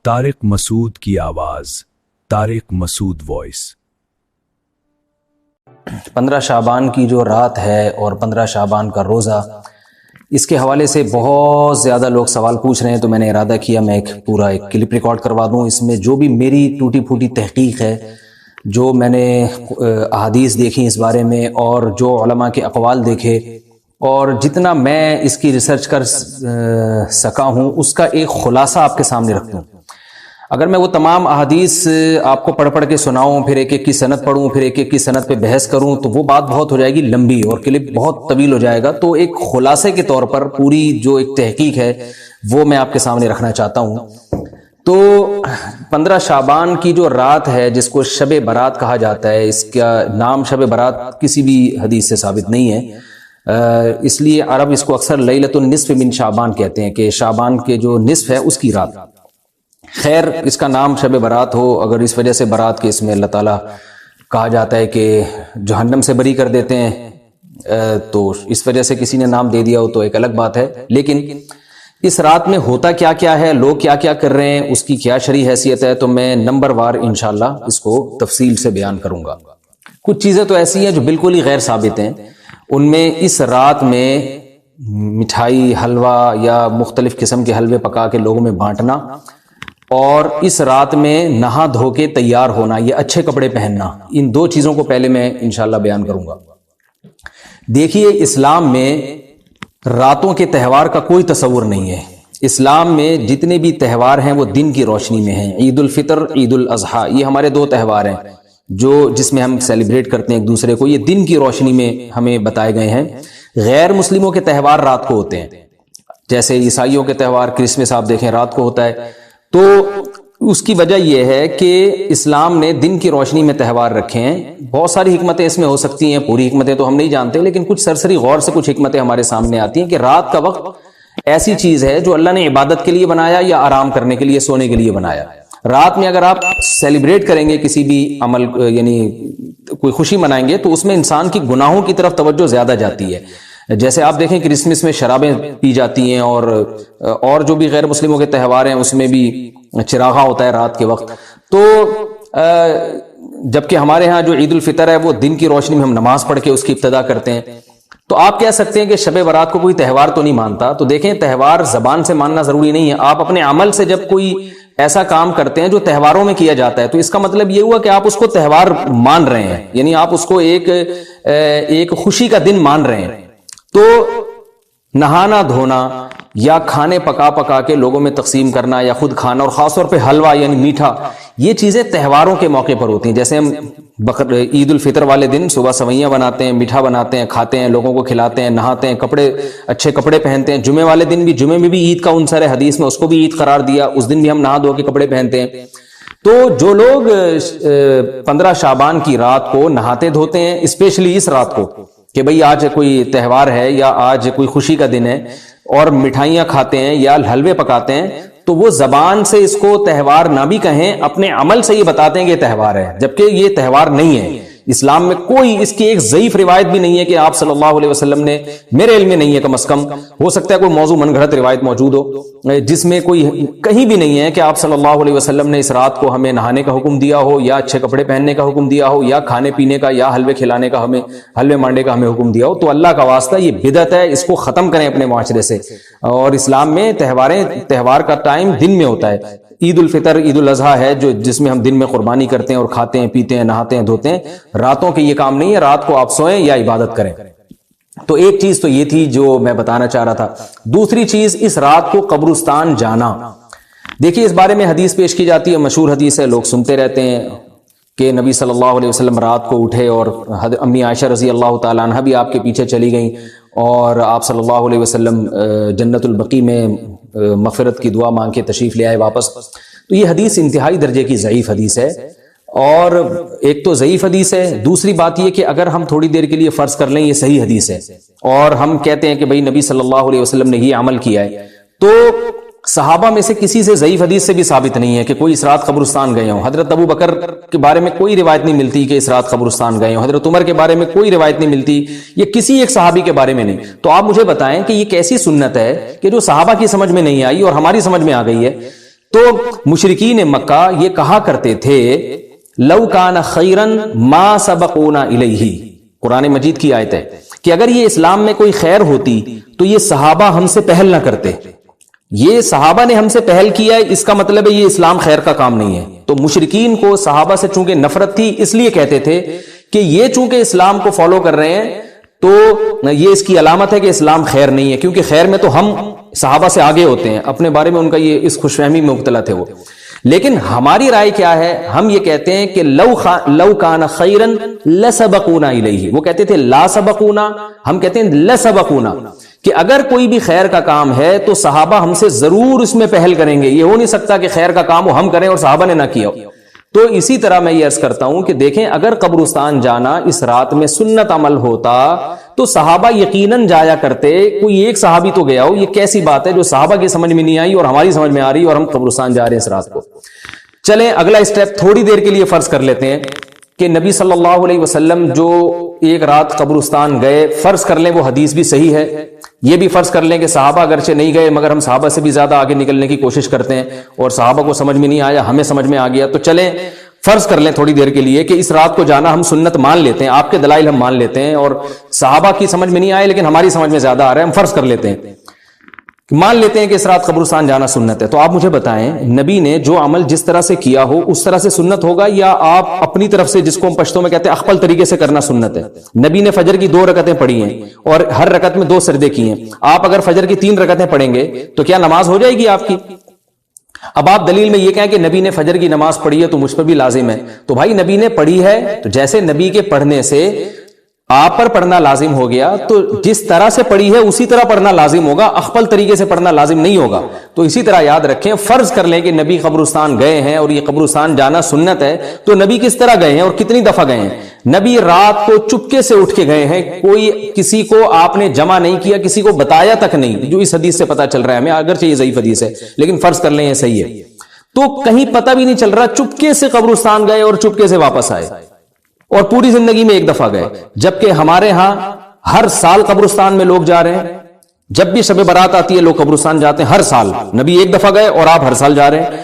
طارق مسعود کی آواز، طارق مسعود وائس۔ 15 شعبان کی جو رات ہے اور 15 شعبان کا روزہ، اس کے حوالے سے بہت زیادہ لوگ سوال پوچھ رہے ہیں، تو میں نے ارادہ کیا میں ایک کلپ ریکارڈ کروا دوں۔ اس میں جو بھی میری ٹوٹی پھوٹی تحقیق ہے، جو میں نے احادیث دیکھی اس بارے میں اور جو علماء کے اقوال دیکھے اور جتنا میں اس کی ریسرچ کر سکا ہوں، اس کا ایک خلاصہ آپ کے سامنے رکھتا ہوں۔ اگر میں وہ تمام احادیث آپ کو پڑھ کے سناؤں، پھر ایک ایک کی سند پڑھوں، پھر ایک ایک کی سند پہ بحث کروں، تو وہ بات بہت ہو جائے گی لمبی اور کلپ بہت طویل ہو جائے گا۔ تو ایک خلاصے کے طور پر پوری جو ایک تحقیق ہے وہ میں آپ کے سامنے رکھنا چاہتا ہوں۔ تو 15 شعبان کی جو رات ہے، جس کو شب برات کہا جاتا ہے، اس کا نام شب برات کسی بھی حدیث سے ثابت نہیں ہے، اس لیے عرب اس کو اکثر لیلۃ النصف من شعبان کہتے ہیں کہ شعبان کے جو نصف ہے اس کی رات۔ خیر، اس کا نام شب برات ہو، اگر اس وجہ سے برات کے اس میں اللہ تعالیٰ کہا جاتا ہے کہ جہنم سے بری کر دیتے ہیں، تو اس وجہ سے کسی نے نام دے دیا ہو تو ایک الگ بات ہے۔ لیکن اس رات میں ہوتا کیا کیا ہے، لوگ کیا کیا کر رہے ہیں، اس کی کیا شرعی حیثیت ہے، تو میں نمبر وار انشاءاللہ اس کو تفصیل سے بیان کروں گا۔ کچھ چیزیں تو ایسی ہیں جو بالکل ہی غیر ثابت ہیں، ان میں اس رات میں مٹھائی، حلوہ یا مختلف قسم کے حلوے پکا کے لوگوں میں بانٹنا، اور اس رات میں نہا دھو کے تیار ہونا، یہ اچھے کپڑے پہننا، ان دو چیزوں کو پہلے میں انشاءاللہ بیان کروں گا۔ دیکھیے، اسلام میں راتوں کے تہوار کا کوئی تصور نہیں ہے۔ اسلام میں جتنے بھی تہوار ہیں وہ دن کی روشنی میں ہیں۔ عید الفطر، عید الاضحیٰ، یہ ہمارے دو تہوار ہیں جس میں ہم سیلیبریٹ کرتے ہیں ایک دوسرے کو، یہ دن کی روشنی میں ہمیں بتائے گئے ہیں۔ غیر مسلموں کے تہوار رات کو ہوتے ہیں، جیسے عیسائیوں کے تہوار کرسمس آپ دیکھیں رات کو ہوتا ہے۔ تو اس کی وجہ یہ ہے کہ اسلام نے دن کی روشنی میں تہوار رکھے ہیں۔ بہت ساری حکمتیں اس میں ہو سکتی ہیں، پوری حکمتیں تو ہم نہیں جانتے، لیکن کچھ سرسری غور سے کچھ حکمتیں ہمارے سامنے آتی ہیں کہ رات کا وقت ایسی چیز ہے جو اللہ نے عبادت کے لیے بنایا یا آرام کرنے کے لیے، سونے کے لیے بنایا۔ رات میں اگر آپ سیلیبریٹ کریں گے کسی بھی عمل، یعنی کوئی خوشی منائیں گے، تو اس میں انسان کی گناہوں کی طرف توجہ زیادہ جاتی ہے۔ جیسے آپ دیکھیں کرسمس میں شرابیں پی جاتی ہیں، اور جو بھی غیر مسلموں کے تہوار ہیں اس میں بھی چراغاں ہوتا ہے رات کے وقت۔ تو جبکہ ہمارے ہاں جو عید الفطر ہے وہ دن کی روشنی میں ہم نماز پڑھ کے اس کی ابتدا کرتے ہیں۔ تو آپ کہہ سکتے ہیں کہ شب برات کو کوئی تہوار تو نہیں مانتا، تو دیکھیں تہوار زبان سے ماننا ضروری نہیں ہے۔ آپ اپنے عمل سے جب کوئی ایسا کام کرتے ہیں جو تہواروں میں کیا جاتا ہے، تو اس کا مطلب یہ ہوا کہ آپ اس کو تہوار مان رہے ہیں، یعنی آپ اس کو ایک خوشی کا دن مان رہے ہیں۔ تو نہانا دھونا یا کھانے پکا کے لوگوں میں تقسیم کرنا یا خود کھانا، اور خاص طور پہ حلوہ یعنی میٹھا، یہ چیزیں تہواروں کے موقع پر ہوتی ہیں۔ جیسے ہم عید الفطر والے دن صبح سوئیاں بناتے ہیں، میٹھا بناتے ہیں، کھاتے ہیں، لوگوں کو کھلاتے ہیں، نہاتے ہیں، اچھے کپڑے پہنتے ہیں۔ جمعے والے دن بھی، جمعے میں بھی عید کا عنصر ہے حدیث میں، اس کو بھی عید قرار دیا، اس دن بھی ہم نہا دھو کے کپڑے پہنتے ہیں۔ تو جو لوگ 15 شعبان کی رات کو نہاتے دھوتے ہیں، اسپیشلی اس رات کو کہ بھئی آج کوئی تہوار ہے یا آج کوئی خوشی کا دن ہے، اور مٹھائیاں کھاتے ہیں یا حلوے پکاتے ہیں، تو وہ زبان سے اس کو تہوار نہ بھی کہیں، اپنے عمل سے یہ بتاتے ہیں کہ یہ تہوار ہے، جبکہ یہ تہوار نہیں ہے۔ اسلام میں کوئی اس کی ایک ضعیف روایت بھی نہیں ہے کہ آپ صلی اللہ علیہ وسلم نے، میرے علم میں نہیں ہے، کم از کم ہو سکتا ہے کوئی موضوع من گھڑت روایت موجود ہو جس میں کوئی کہیں بھی نہیں ہے کہ آپ صلی اللہ علیہ وسلم نے اس رات کو ہمیں نہانے کا حکم دیا ہو، یا اچھے کپڑے پہننے کا حکم دیا ہو، یا کھانے پینے کا یا حلوے کھلانے کا، حلوے مانڈے کا ہمیں حکم دیا ہو۔ تو اللہ کا واسطہ یہ بدعت ہے، اس کو ختم کریں اپنے معاشرے سے۔ اور اسلام میں تہوار کا ٹائم دن میں ہوتا ہے۔ عید الفطر، عید الاضحیٰ ہے جس میں ہم دن میں قربانی کرتے ہیں اور کھاتے ہیں، پیتے ہیں، نہاتے ہیں، دھوتے ہیں۔ راتوں کے یہ کام نہیں ہے، رات کو آپ سوئیں یا عبادت کریں۔ تو ایک چیز تو یہ تھی جو میں بتانا چاہ رہا تھا۔ دوسری چیز، اس رات کو قبرستان جانا۔ دیکھیے اس بارے میں حدیث پیش کی جاتی ہے، مشہور حدیث ہے، لوگ سنتے رہتے ہیں کہ نبی صلی اللہ علیہ وسلم رات کو اٹھے اور امی عائشہ رضی اللہ تعالیٰ عنہ بھی آپ کے پیچھے چلی گئیں، اور آپ صلی اللہ علیہ وسلم جنت البقیع میں مغفرت کی دعا مانگ کے تشریف لے آئے واپس۔ تو یہ حدیث انتہائی درجے کی ضعیف حدیث ہے، اور ایک تو ضعیف حدیث ہے، دوسری بات یہ کہ اگر ہم تھوڑی دیر کے لیے فرض کر لیں یہ صحیح حدیث ہے، اور ہم کہتے ہیں کہ بھئی نبی صلی اللہ علیہ وسلم نے یہ عمل کیا ہے، تو صحابہ میں سے کسی سے ضعیف حدیث سے بھی ثابت نہیں ہے کہ کوئی اس رات قبرستان گئے ہوں۔ حضرت ابو بکر کے بارے میں کوئی روایت نہیں ملتی کہ اس رات قبرستان گئے ہوں، حضرت عمر کے بارے میں کوئی روایت نہیں ملتی، یہ کسی ایک صحابی کے بارے میں نہیں۔ تو آپ مجھے بتائیں کہ یہ کیسی سنت ہے کہ جو صحابہ کی سمجھ میں نہیں آئی اور ہماری سمجھ میں آ گئی ہے تو مشرکین مکہ یہ کہا کرتے تھے لو کان خیرن ما سبقونا الیہ، قرآن مجید کی آیت ہے کہ اگر یہ اسلام میں کوئی خیر ہوتی تو یہ صحابہ ہم سے پہل نہ کرتے، یہ صحابہ نے ہم سے پہل کیا ہے، اس کا مطلب ہے یہ اسلام خیر کا کام نہیں ہے۔ تو مشرکین کو صحابہ سے چونکہ نفرت تھی، اس لیے کہتے تھے کہ یہ چونکہ اسلام کو فالو کر رہے ہیں تو یہ اس کی علامت ہے کہ اسلام خیر نہیں ہے، کیونکہ خیر میں تو ہم صحابہ سے آگے ہوتے ہیں، اپنے بارے میں ان کا یہ اس خوش فہمی میں مبتلا تھے وہ۔ لیکن ہماری رائے کیا ہے، ہم یہ کہتے ہیں کہ لو کان خیرن لسبقونا الیہ، وہ کہتے تھے لا سبقونا، ہم کہتے ہیں لسبقونا، کہ اگر کوئی بھی خیر کا کام ہے تو صحابہ ہم سے ضرور اس میں پہل کریں گے، یہ ہو نہیں سکتا کہ خیر کا کام ہم کریں اور صحابہ نے نہ کیا ہو۔ تو اسی طرح میں یہ عرض کرتا ہوں کہ دیکھیں اگر قبرستان جانا اس رات میں سنت عمل ہوتا تو صحابہ یقیناً جایا کرتے، کوئی ایک صحابی تو گیا ہو، یہ کیسی بات ہے جو صحابہ کی سمجھ میں نہیں آئی اور ہماری سمجھ میں آ رہی اور ہم قبرستان جا رہے ہیں اس رات کو۔ چلیں اگلا اسٹیپ تھوڑی دیر کے لیے فرض کر لیتے ہیں کہ نبی صلی اللہ علیہ وسلم جو ایک رات قبرستان گئے، فرض کر لیں وہ حدیث بھی صحیح ہے، یہ بھی فرض کر لیں کہ صحابہ اگرچہ نہیں گئے مگر ہم صحابہ سے بھی زیادہ آگے نکلنے کی کوشش کرتے ہیں اور صحابہ کو سمجھ میں نہیں آیا، ہمیں سمجھ میں آ گیا، تو چلیں فرض کر لیں تھوڑی دیر کے لیے کہ اس رات کو جانا ہم سنت مان لیتے ہیں، آپ کے دلائل ہم مان لیتے ہیں اور صحابہ کی سمجھ میں نہیں آئے لیکن ہماری سمجھ میں زیادہ آ رہا ہے، ہم فرض کر لیتے ہیں، مان لیتے ہیں کہ اس رات قبرستان جانا سنت ہے۔ تو آپ مجھے بتائیں نبی نے جو عمل جس طرح سے کیا ہو اس طرح سے سنت ہوگا یا آپ اپنی طرف سے، جس کو ہم پشتوں میں کہتے ہیں اخپل طریقے سے کرنا سنت ہے؟ نبی نے فجر کی 2 رکعتیں پڑھی ہیں اور ہر رکعت میں 2 سجدے کیے ہیں، آپ اگر فجر کی 3 رکعتیں پڑھیں گے تو کیا نماز ہو جائے گی آپ کی؟ اب آپ دلیل میں یہ کہیں کہ نبی نے فجر کی نماز پڑھی ہے تو مجھ پر بھی لازم ہے، تو بھائی نبی نے پڑھی ہے تو جیسے نبی کے پڑھنے سے آپ پر پڑھنا لازم ہو گیا تو جس طرح سے پڑھی ہے اسی طرح پڑھنا لازم ہوگا، اخپل طریقے سے پڑھنا لازم نہیں ہوگا۔ تو اسی طرح یاد رکھیں، فرض کر لیں کہ نبی قبرستان گئے ہیں اور یہ قبرستان جانا سنت ہے، تو نبی کس طرح گئے ہیں اور کتنی دفعہ گئے ہیں؟ نبی رات کو چپکے سے اٹھ کے گئے ہیں، کوئی کسی کو آپ نے جمع نہیں کیا، کسی کو بتایا تک نہیں، جو اس حدیث سے پتا چل رہا ہے ہمیں، اگرچہ یہ ضعیف حدیث ہے لیکن فرض کر لیں یہ صحیح ہے، تو کہیں پتہ بھی نہیں چل رہا، چپکے سے قبرستان گئے اور چپکے سے واپس آئے اور پوری زندگی میں ایک دفعہ گئے، جبکہ ہمارے ہاں ہر سال قبرستان میں لوگ جا رہے ہیں، جب بھی شب برات آتی ہے لوگ قبرستان جاتے ہیں ہر سال، نبی ایک دفعہ گئے اور آپ ہر سال جا رہے ہیں۔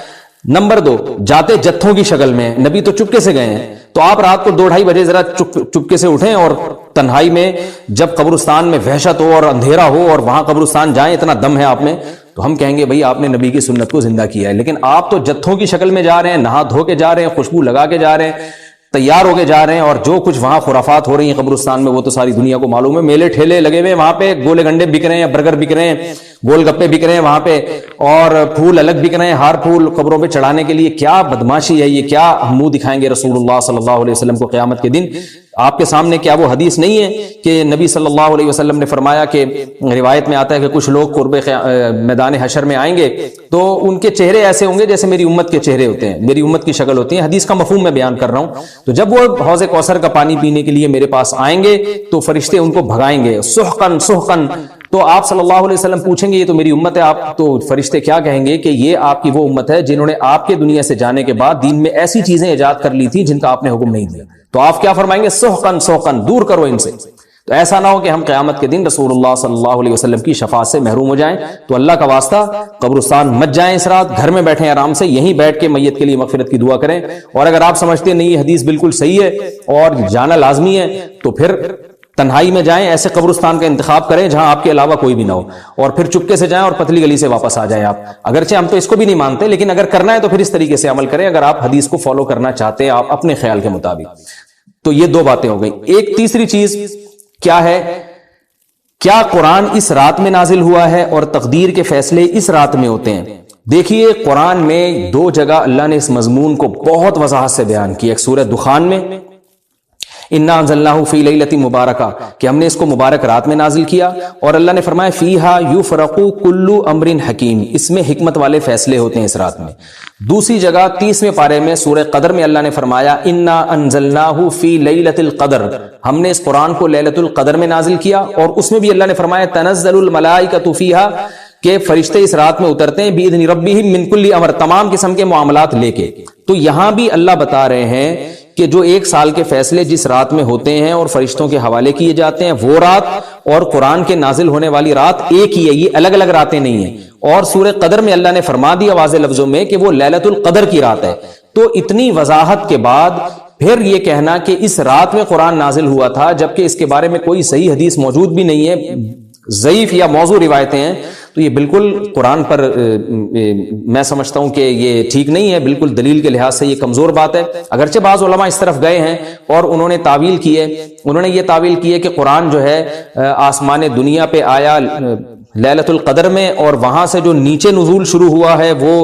نمبر 2، جاتے جتھوں کی شکل میں، نبی تو چپکے سے گئے ہیں، تو آپ رات کو 2-2:30 بجے ذرا چپکے سے اٹھیں اور تنہائی میں جب قبرستان میں وحشت ہو اور اندھیرا ہو اور وہاں قبرستان جائیں، اتنا دم ہے آپ میں، تو ہم کہیں گے بھئی آپ نے نبی کی سنت کو زندہ کیا ہے۔ لیکن آپ تو جتھوں کی شکل میں جا رہے ہیں، نہا دھو کے جا رہے ہیں، خوشبو لگا کے جا رہے ہیں، تیار ہو کے جا رہے ہیں، اور جو کچھ وہاں خرافات ہو رہی ہیں قبرستان میں وہ تو ساری دنیا کو معلوم ہے، میلے ٹھیلے لگے ہوئے، وہاں پہ گولے گنڈے بک رہے ہیں، برگر بک رہے ہیں، گول گپے بک رہے ہیں وہاں پہ، اور پھول الگ بک رہے ہیں، ہار پھول قبروں پہ چڑھانے کے لیے۔ کیا بدماشی ہے یہ، کیا منہ دکھائیں گے رسول اللہ صلی اللہ علیہ وسلم کو قیامت کے دن؟ آپ کے سامنے کیا وہ حدیث نہیں ہے کہ نبی صلی اللہ علیہ وسلم نے فرمایا کہ روایت میں آتا ہے کہ کچھ لوگ قرب میدان حشر میں آئیں گے تو ان کے چہرے ایسے ہوں گے جیسے میری امت کے چہرے ہوتے ہیں، میری امت کی شکل ہوتی ہے، حدیث کا مفہوم میں بیان کر رہا ہوں۔ تو جب وہ حوض کوثر کا پانی پینے کے لیے میرے پاس آئیں گے تو فرشتے ان کو بھگائیں گے، سحقن سحقن، تو آپ صلی اللہ علیہ وسلم پوچھیں گے یہ تو میری امت ہے، آپ تو فرشتے کیا کہیں گے کہ یہ آپ کی وہ امت ہے جنہوں نے آپ کے دنیا سے جانے کے بعد دین میں ایسی چیزیں ایجاد کر لی تھی جن کا آپ نے حکم نہیں دیا۔ تو آپ کیا فرمائیں گے؟ سحقن سحقن، دور کرو ان سے۔ تو ایسا نہ ہو کہ ہم قیامت کے دن رسول اللہ صلی اللہ علیہ وسلم کی شفاعت سے محروم ہو جائیں۔ تو اللہ کا واسطہ قبرستان مت جائیں اس رات، گھر میں بیٹھیں آرام سے، یہیں بیٹھ کے میت کے لیے مغفرت کی دعا کریں، اور اگر آپ سمجھتے ہیں نہیں یہ حدیث بالکل صحیح ہے اور جانا لازمی ہے تو پھر تنہائی میں جائیں، ایسے قبرستان کا انتخاب کریں جہاں آپ کے علاوہ کوئی بھی نہ ہو، اور پھر چپکے سے جائیں اور پتلی گلی سے واپس آ جائیں آپ۔ اگرچہ ہم تو اس کو بھی نہیں مانتے لیکن اگر کرنا ہے تو پھر اس طریقے سے عمل کریں، اگر آپ حدیث کو فالو کرنا چاہتے ہیں آپ اپنے خیال کے مطابق۔ تو یہ 2 باتیں ہو گئی۔ ایک تیسری چیز کیا ہے، کیا قرآن اس رات میں نازل ہوا ہے اور تقدیر کے فیصلے اس رات میں ہوتے ہیں؟ دیکھیے قرآن میں 2 جگہ اللہ نے اس مضمون کو بہت وضاحت سے بیان کیا، ایک سورہ دخان میں انا انزلناہ فی لیلۃ مبارکہ کہ ہم نے اس کو مبارک رات میں نازل کیا، اور اللہ نے فرمایا فیہا یفرق کل امر حکیم، اس میں حکمت والے فیصلے ہوتے ہیں اس رات میں۔ دوسری جگہ 30ویں پارے میں سورہ قدر میں اللہ نے فرمایا انا انزلناہ فی لیلۃ القدر، ہم نے اس قرآن کو لیلۃ القدر میں نازل کیا، اور اس میں بھی اللہ نے فرمایا تنزل الملائکۃ فیہا کہ فرشتے اس رات میں اترتے ہیں باذن ربہم من کل امر، تمام قسم کے معاملات لے کے۔ تو یہاں بھی اللہ بتا رہے ہیں کہ جو 1 سال کے فیصلے جس رات میں ہوتے ہیں اور فرشتوں کے حوالے کیے جاتے ہیں وہ رات اور قرآن کے نازل ہونے والی رات ایک ہی ہے، یہ الگ الگ راتیں نہیں ہیں۔ اور سورہ قدر میں اللہ نے فرما دیا واضح لفظوں میں کہ وہ لیلۃ القدر کی رات ہے. تو اتنی وضاحت کے بعد پھر یہ کہنا کہ اس رات میں قرآن نازل ہوا تھا، جبکہ اس کے بارے میں کوئی صحیح حدیث موجود بھی نہیں ہے، ضعیف یا موضوع روایتیں ہیں، تو یہ بالکل قرآن پر میں سمجھتا ہوں کہ یہ ٹھیک نہیں ہے، بالکل دلیل کے لحاظ سے یہ کمزور بات ہے. اگرچہ بعض علماء اس طرف گئے ہیں اور انہوں نے تعویل کی ہے، انہوں نے یہ تعویل کی ہے کہ قرآن جو ہے آسمان دنیا پہ آیا لیلۃ القدر میں، اور وہاں سے جو نیچے نزول شروع ہوا ہے وہ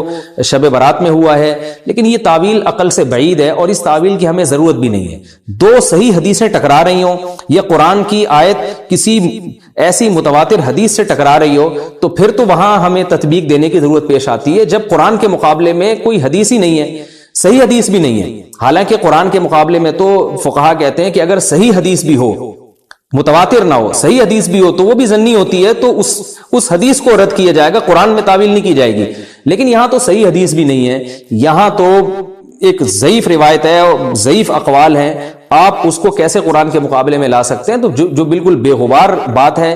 شب برات میں ہوا ہے، لیکن یہ تعویل عقل سے بعید ہے اور اس تعویل کی ہمیں ضرورت بھی نہیں ہے. دو صحیح حدیثیں ٹکرا رہی ہوں یا قرآن کی آیت کسی ایسی متواتر حدیث سے ٹکرا رہی ہو تو پھر تو وہاں ہمیں تطبیق دینے کی ضرورت پیش آتی ہے، جب قرآن کے مقابلے میں کوئی حدیث ہی نہیں ہے، صحیح حدیث بھی نہیں ہے. حالانکہ قرآن کے مقابلے میں تو فقہا کہتے ہیں کہ اگر صحیح حدیث بھی ہو، متواتر نہ ہو، صحیح حدیث بھی ہو تو وہ بھی ظنی ہوتی ہے، تو اس حدیث کو رد کیا جائے گا، قرآن میں تعویل نہیں کی جائے گی. لیکن یہاں تو صحیح حدیث بھی نہیں ہے، یہاں تو ایک ضعیف روایت ہے اور ضعیف اقوال ہیں، آپ اس کو کیسے قرآن کے مقابلے میں لا سکتے ہیں؟ تو جو بالکل بے غبار بات ہے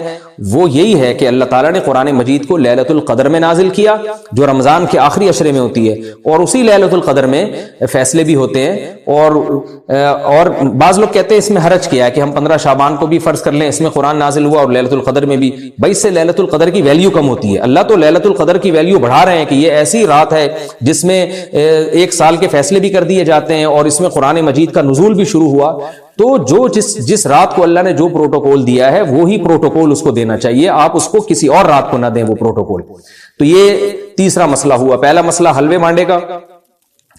وہ یہی ہے کہ اللہ تعالیٰ نے قرآن مجید کو لیلۃ القدر میں نازل کیا، جو رمضان کے آخری عشرے میں ہوتی ہے، اور اسی لیلۃ القدر میں فیصلے بھی ہوتے ہیں. اور بعض لوگ کہتے ہیں اس میں حرج کیا ہے کہ ہم 15 شعبان کو بھی فرض کر لیں، اس میں قرآن نازل ہوا اور لیلۃ القدر میں بھی. بھائی اس سے لیلۃ القدر کی ویلیو کم ہوتی ہے. اللہ تو لیلۃ القدر کی ویلیو بڑھا رہے ہیں کہ یہ ایسی رات ہے جس میں ایک سال کے فیصلے بھی کر دیے جاتے ہیں اور اس میں قرآن مجید کا نزول بھی شروع ہوا. تو جس رات کو اللہ نے جو پروٹوکول دیا ہے وہی پروٹوکول اس کو دینا چاہیے، آپ اس کو کسی اور رات کو نہ دیں وہ پروٹوکول. تو یہ تیسرا مسئلہ ہوا. پہلا مسئلہ حلوے مانڈے کا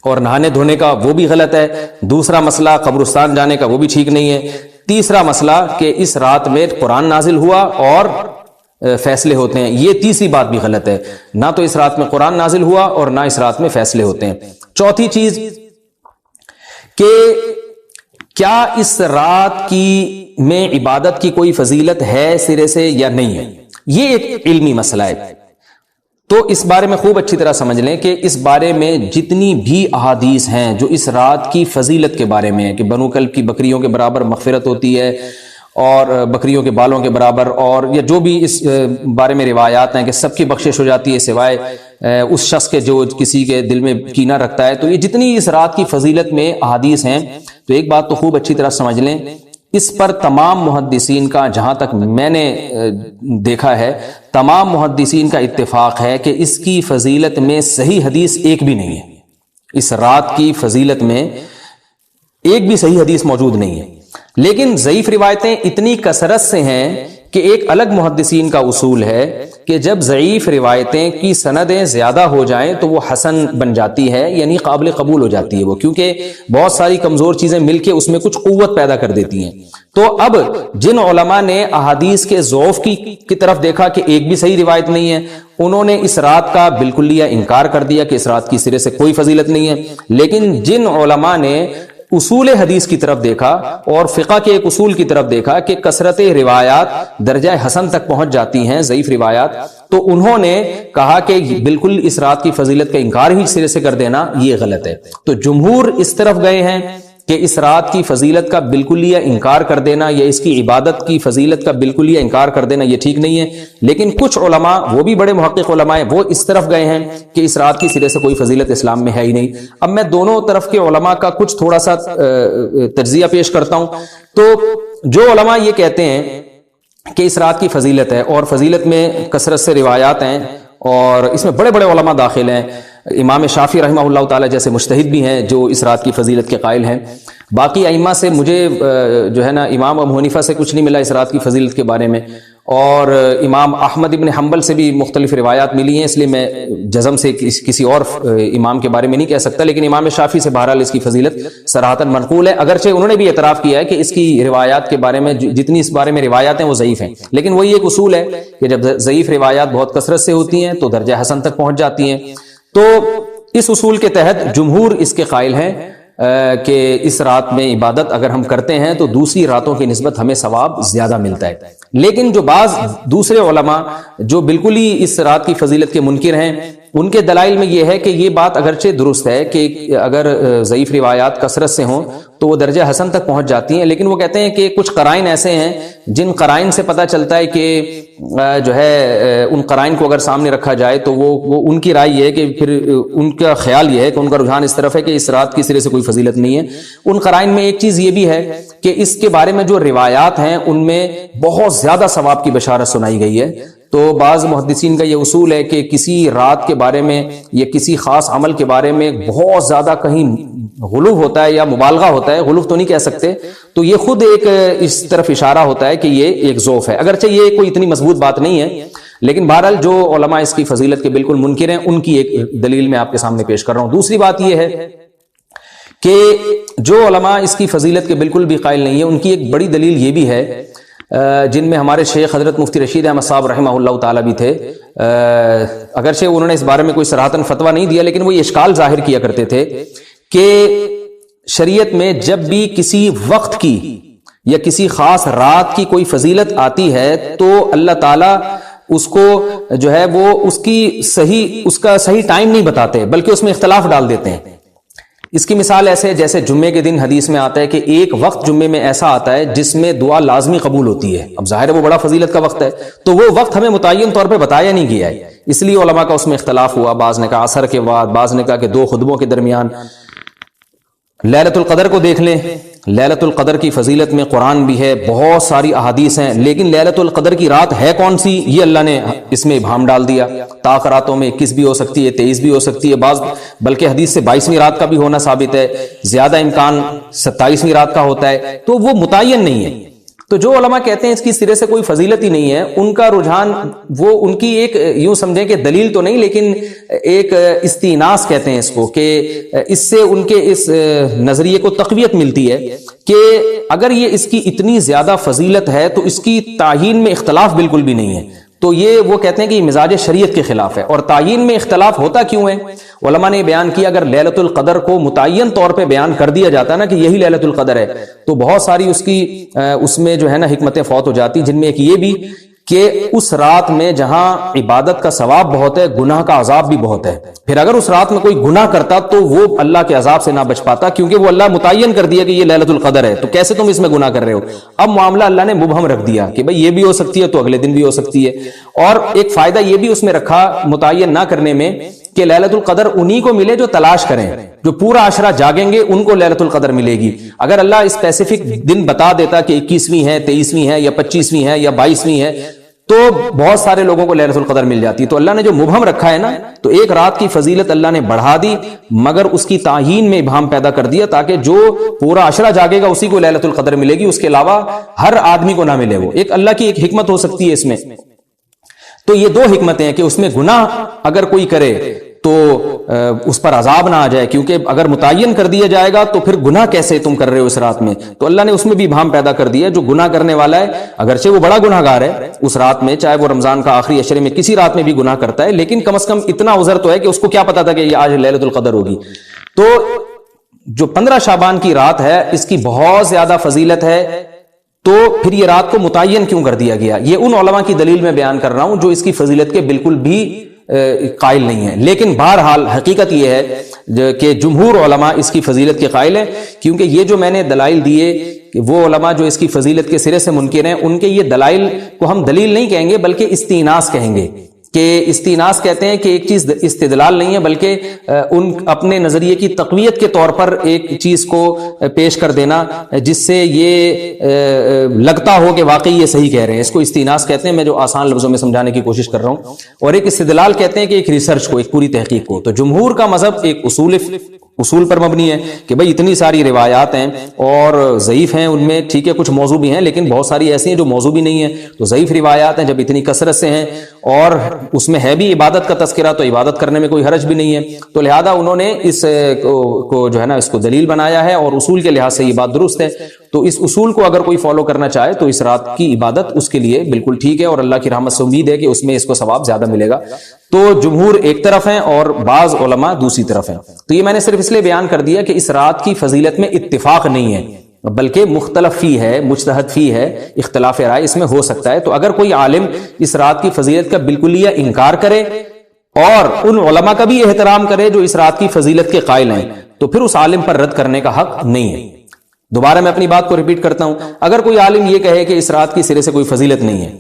اور نہانے دھونے کا، وہ بھی غلط ہے. دوسرا مسئلہ قبرستان جانے کا، وہ بھی ٹھیک نہیں ہے. تیسرا مسئلہ کہ اس رات میں قرآن نازل ہوا اور فیصلے ہوتے ہیں، یہ تیسری بات بھی غلط ہے. نہ تو اس رات میں قرآن نازل ہوا اور نہ اس رات میں فیصلے ہوتے ہیں. چوتھی چیز کہ کیا اس رات میں عبادت کی کوئی فضیلت ہے سرے سے یا نہیں ہے؟ یہ ایک علمی مسئلہ ہے. تو اس بارے میں خوب اچھی طرح سمجھ لیں کہ اس بارے میں جتنی بھی احادیث ہیں جو اس رات کی فضیلت کے بارے میں ہے کہ بنو کلب کی بکریوں کے برابر مغفرت ہوتی ہے اور بکریوں کے بالوں کے برابر، اور یا جو بھی اس بارے میں روایات ہیں کہ سب کی بخشش ہو جاتی ہے سوائے اس شخص کے جو کسی کے دل میں کینہ رکھتا ہے. تو یہ جتنی اس رات کی فضیلت میں احادیث ہیں، تو ایک بات تو خوب اچھی طرح سمجھ لیں، اس پر تمام محدثین کا، جہاں تک میں نے دیکھا ہے، تمام محدثین کا اتفاق ہے کہ اس کی فضیلت میں صحیح حدیث ایک بھی نہیں ہے. اس رات کی فضیلت میں ایک بھی صحیح حدیث موجود نہیں ہے. لیکن ضعیف روایتیں اتنی کثرت سے ہیں کہ ایک الگ محدثین کا اصول ہے کہ جب ضعیف روایتیں کی سندیں زیادہ ہو جائیں تو وہ حسن بن جاتی ہے، یعنی قابل قبول ہو جاتی ہے وہ، کیونکہ بہت ساری کمزور چیزیں مل کے اس میں کچھ قوت پیدا کر دیتی ہیں. تو اب جن علماء نے احادیث کے ضعف کی طرف دیکھا کہ ایک بھی صحیح روایت نہیں ہے، انہوں نے اس رات کا بالکل انکار کر دیا کہ اس رات کی سرے سے کوئی فضیلت نہیں ہے. لیکن جن علماء نے اصول حدیث کی طرف دیکھا اور فقہ کے ایک اصول کی طرف دیکھا کہ کثرت روایات درجہ حسن تک پہنچ جاتی ہیں، ضعیف روایات، تو انہوں نے کہا کہ بالکل اس رات کی فضیلت کا انکار ہی سرے سے کر دینا یہ غلط ہے. تو جمہور اس طرف گئے ہیں کہ اس رات کی فضیلت کا بالکل انکار کر دینا یا اس کی عبادت کی فضیلت کا بالکل انکار کر دینا یہ ٹھیک نہیں ہے. لیکن کچھ علماء، وہ بھی بڑے محقق علماء ہیں، وہ اس طرف گئے ہیں کہ اس رات کی سرے سے کوئی فضیلت اسلام میں ہے ہی نہیں. اب میں دونوں طرف کے علماء کا کچھ تھوڑا سا تجزیہ پیش کرتا ہوں. تو جو علماء یہ کہتے ہیں کہ اس رات کی فضیلت ہے اور فضیلت میں کثرت سے روایات ہیں اور اس میں بڑے بڑے علماء داخل ہیں، امام شافعی رحمہ اللہ تعالی جیسے مجتہد بھی ہیں جو اس رات کی فضیلت کے قائل ہیں. باقی ائمہ سے مجھے جو ہے نا امام ابو حنیفہ سے کچھ نہیں ملا اس رات کی فضیلت کے بارے میں، اور امام احمد ابن حنبل سے بھی مختلف روایات ملی ہیں، اس لیے میں جزم سے کسی اور امام کے بارے میں نہیں کہہ سکتا. لیکن امام شافعی سے بہرحال اس کی فضیلت صراحتاً منقول ہے، اگرچہ انہوں نے بھی اعتراف کیا ہے کہ اس کی روایات کے بارے میں جتنی اس بارے میں روایات ہیں وہ ضعیف ہیں. لیکن وہی ایک اصول ہے کہ جب ضعیف روایات بہت کثرت سے ہوتی ہیں تو درجہ حسن تک پہنچ جاتی ہیں. تو اس اصول کے تحت جمہور اس کے قائل ہیں کہ اس رات میں عبادت اگر ہم کرتے ہیں تو دوسری راتوں کی نسبت ہمیں ثواب زیادہ ملتا ہے. لیکن جو بعض دوسرے علماء جو بالکل ہی اس رات کی فضیلت کے منکر ہیں، ان کے دلائل میں یہ ہے کہ یہ بات اگرچہ درست ہے کہ اگر ضعیف روایات کثرت سے ہوں تو وہ درجہ حسن تک پہنچ جاتی ہیں، لیکن وہ کہتے ہیں کہ کچھ قرائن ایسے ہیں جن قرائن سے پتہ چلتا ہے کہ جو ہے ان قرائن کو اگر سامنے رکھا جائے تو وہ ان کی رائے یہ ہے کہ پھر ان کا خیال یہ ہے کہ ان کا رجحان اس طرف ہے کہ اس رات کی سرے سے کوئی فضیلت نہیں ہے۔ ان قرائن میں ایک چیز یہ بھی ہے کہ اس کے بارے میں جو روایات ہیں ان میں بہت زیادہ ثواب کی بشارت سنائی گئی ہے۔ تو بعض محدثین کا یہ اصول ہے کہ کسی رات کے بارے میں یا کسی خاص عمل کے بارے میں بہت زیادہ کہیں غلو ہوتا ہے یا مبالغہ ہوتا ہے، غلو تو نہیں کہہ سکتے، تو یہ خود ایک اس طرف اشارہ ہوتا ہے کہ یہ ایک ذوف ہے، اگرچہ یہ کوئی اتنی مضبوط بات نہیں ہے، لیکن بہرحال جو علماء اس کی فضیلت کے بالکل منکر ہیں ان کی ایک دلیل میں آپ کے سامنے پیش کر رہا ہوں۔ دوسری بات یہ ہے کہ جو علماء اس کی فضیلت کے بالکل بھی قائل نہیں ہیں ان کی ایک بڑی دلیل یہ بھی ہے، جن میں ہمارے شیخ حضرت مفتی رشید احمد صاحب رحمہ اللہ تعالیٰ بھی تھے، اگرچہ انہوں نے اس بارے میں کوئی صراحتاً فتویٰ نہیں دیا، لیکن وہ یہ اشکال ظاہر کیا کرتے تھے کہ شریعت میں جب بھی کسی وقت کی یا کسی خاص رات کی کوئی فضیلت آتی ہے تو اللہ تعالیٰ اس کو جو ہے وہ اس کا صحیح ٹائم نہیں بتاتے بلکہ اس میں اختلاف ڈال دیتے ہیں۔ اس کی مثال ایسے جیسے جمعے کے دن حدیث میں آتا ہے کہ ایک وقت جمعے میں ایسا آتا ہے جس میں دعا لازمی قبول ہوتی ہے، اب ظاہر ہے وہ بڑا فضیلت کا وقت ہے، تو وہ وقت ہمیں متعین طور پہ بتایا نہیں گیا ہے، اس لیے علماء کا اس میں اختلاف ہوا، بعض نے کہا عصر کے بعد، بعض نے کہا کہ 2 خطبوں کے درمیان۔ لیلۃ القدر کو دیکھ لیں، لیلۃ القدر کی فضیلت میں قرآن بھی ہے، بہت ساری احادیث ہیں، لیکن لیلۃ القدر کی رات ہے کون سی یہ اللہ نے اس میں ابہام ڈال دیا۔ طاق راتوں میں 21 بھی ہو سکتی ہے، 23 بھی ہو سکتی ہے، بعض بلکہ حدیث سے 22ویں رات کا بھی ہونا ثابت ہے، زیادہ امکان 27ویں رات کا ہوتا ہے، تو وہ متعین نہیں ہے۔ تو جو علماء کہتے ہیں اس کی سرے سے کوئی فضیلت ہی نہیں ہے، ان کا رجحان وہ ان کی ایک یوں سمجھیں کہ دلیل تو نہیں لیکن ایک استیناس کہتے ہیں اس کو، کہ اس سے ان کے اس نظریے کو تقویت ملتی ہے کہ اگر یہ اس کی اتنی زیادہ فضیلت ہے تو اس کی تعیین میں اختلاف بالکل بھی نہیں ہے، تو یہ وہ کہتے ہیں کہ یہ مزاج شریعت کے خلاف ہے۔ اور تعیین میں اختلاف ہوتا کیوں ہے؟ علماء نے بیان کیا اگر لیلۃ القدر کو متعین طور پہ بیان کر دیا جاتا ہے نا کہ یہی لیلۃ القدر ہے تو بہت ساری اس میں جو ہے نا حکمتیں فوت ہو جاتی، جن میں ایک یہ بھی کہ اس رات میں جہاں عبادت کا ثواب بہت ہے گناہ کا عذاب بھی بہت ہے، پھر اگر اس رات میں کوئی گناہ کرتا تو وہ اللہ کے عذاب سے نہ بچ پاتا، کیونکہ وہ اللہ متعین کر دیا کہ یہ لیلۃ القدر ہے، تو کیسے تم اس میں گناہ کر رہے ہو؟ اب معاملہ اللہ نے مبہم رکھ دیا کہ بھئی یہ بھی ہو سکتی ہے تو اگلے دن بھی ہو سکتی ہے۔ اور ایک فائدہ یہ بھی اس میں رکھا متعین نہ کرنے میں کہ لیلۃ القدر انہی کو ملے جو تلاش کریں، جو پورا عشرہ جاگیں گے ان کو لیلۃ القدر ملے گی۔ اگر اللہ اسپیسیفک دن بتا دیتا کہ 21ویں ہے، 23ویں ہے یا 25ویں ہے یا 22ویں ہے تو بہت سارے لوگوں کو لیلۃ القدر مل جاتی، تو اللہ نے جو مبہم رکھا ہے نا تو ایک رات کی فضیلت اللہ نے بڑھا دی مگر اس کی تعیین میں ابہام پیدا کر دیا تاکہ جو پورا عشرہ جاگے گا اسی کو لیلۃ القدر ملے گی، اس کے علاوہ ہر آدمی کو نہ ملے۔ وہ ایک اللہ کی ایک حکمت ہو سکتی ہے اس میں۔ تو یہ 2 حکمتیں ہیں کہ اس میں گناہ اگر کوئی کرے تو اس پر عذاب نہ آ جائے، کیونکہ اگر متعین کر دیا جائے گا تو پھر گناہ کیسے تم کر رہے ہو اس رات میں، تو اللہ نے اس میں بھی ابہام پیدا کر دیا۔ جو گناہ کرنے والا ہے اگرچہ وہ بڑا گناہ گار ہے اس رات میں، چاہے وہ رمضان کا آخری عشرے میں کسی رات میں بھی گناہ کرتا ہے، لیکن کم از کم اتنا عذر تو ہے کہ اس کو کیا پتا تھا کہ یہ آج لیلۃ القدر ہوگی۔ تو جو 15 شعبان کی رات ہے اس کی بہت زیادہ فضیلت ہے، تو پھر یہ رات کو متعین کیوں کر دیا گیا؟ یہ ان علماء کی دلیل میں بیان کر رہا ہوں جو اس کی فضیلت کے بالکل بھی قائل نہیں ہے، لیکن بہرحال حقیقت یہ ہے کہ جمہور علماء اس کی فضیلت کے قائل ہیں، کیونکہ یہ جو میں نے دلائل دیے کہ وہ علماء جو اس کی فضیلت کے سرے سے منکر ہیں ان کے یہ دلائل کو ہم دلیل نہیں کہیں گے بلکہ استیناس کہیں گے، کہ استیناس کہتے ہیں کہ ایک چیز استدلال نہیں ہے بلکہ ان اپنے نظریے کی تقویت کے طور پر ایک چیز کو پیش کر دینا جس سے یہ لگتا ہو کہ واقعی یہ صحیح کہہ رہے ہیں، اس کو استیناس کہتے ہیں، میں جو آسان لفظوں میں سمجھانے کی کوشش کر رہا ہوں۔ اور ایک استدلال کہتے ہیں کہ ایک ریسرچ کو، ایک پوری تحقیق کو۔ تو جمہور کا مذہب ایک اصول پر مبنی ہے کہ بھئی اتنی ساری روایات ہیں اور ضعیف ہیں، ان میں ٹھیک ہے کچھ موضوع بھی ہیں لیکن بہت ساری ایسی ہیں جو موضوع بھی نہیں ہیں، تو ضعیف روایات ہیں جب اتنی کثرت سے ہیں اور اس میں ہے بھی عبادت کا تذکرہ تو عبادت کرنے میں کوئی حرج بھی نہیں ہے، تو لہذا انہوں نے اس کو جو ہے نا اس کو دلیل بنایا ہے اور اصول کے لحاظ سے یہ بات درست ہے۔ تو اس اصول کو اگر کوئی فالو کرنا چاہے تو اس رات کی عبادت اس کے لیے بالکل ٹھیک ہے اور اللہ کی رحمت سے امید ہے کہ اس میں اس کو ثواب زیادہ ملے گا۔ تو جمہور ایک طرف ہیں اور بعض علماء دوسری طرف ہیں۔ تو یہ میں نے صرف اس لیے بیان کر دیا کہ اس رات کی فضیلت میں اتفاق نہیں ہے بلکہ مختلف فی ہے، مجتہد فی ہے، اختلاف رائے اس میں ہو سکتا ہے۔ تو اگر کوئی عالم اس رات کی فضیلت کا بالکل یا انکار کرے اور ان علماء کا بھی احترام کرے جو اس رات کی فضیلت کے قائل ہیں، تو پھر اس عالم پر رد کرنے کا حق نہیں ہے۔ دوبارہ میں اپنی بات کو ریپیٹ کرتا ہوں، اگر کوئی عالم یہ کہے کہ اس رات کی سرے سے کوئی فضیلت نہیں ہے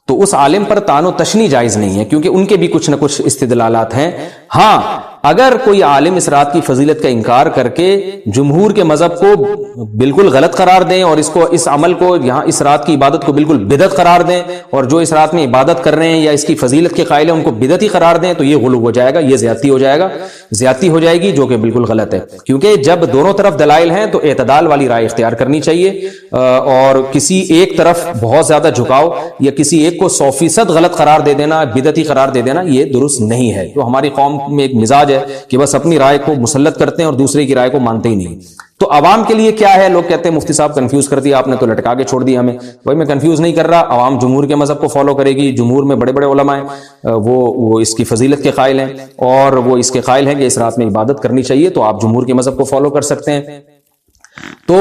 تو اس عالم پر طعن و تشنی جائز نہیں ہے، کیونکہ ان کے بھی کچھ نہ کچھ استدلالات ہیں۔ ہاں، اگر کوئی عالم اس رات کی فضیلت کا انکار کر کے جمہور کے مذہب کو بالکل غلط قرار دیں اور اس عمل کو، یہاں اس رات کی عبادت کو بالکل بدعت قرار دیں، اور جو اس رات میں عبادت کر رہے ہیں یا اس کی فضیلت کے قائل ہیں ان کو بدعتی قرار دیں، تو یہ غلو ہو جائے گا، یہ زیادتی ہو جائے گی، جو کہ بالکل غلط ہے۔ کیونکہ جب دونوں طرف دلائل ہیں تو اعتدال والی رائے اختیار کرنی چاہیے، اور کسی ایک طرف بہت زیادہ جھکاؤ یا کسی ایک کو 100% غلط قرار دے دینا، بدعتی قرار دے دینا، یہ درست نہیں ہے۔ تو ہماری قوم میں ایک مزاج ہے کہ بس اپنی رائے کو مسلط کرتے ہیں اور دوسرے کی رائے کو مانتے ہی نہیں۔ تو عوام کے لیے کیا ہے؟ لوگ کہتے ہیں مفتی صاحب کنفیوز کر دیا آپ نے، تو لٹکا کے چھوڑ دیا ہمیں۔ بھائی میں کنفیوز نہیں کر رہا، عوام جمہور کے مذہب کو فالو کرے گی، جمہور میں بڑے بڑے علماء ہیں، وہ اس کی فضیلت کے قائل ہیں، اور وہ اس کے قائل ہیں کہ اس رات میں عبادت کرنی چاہیے، تو آپ جمہور کے مذہب کو فالو کر سکتے ہیں۔ تو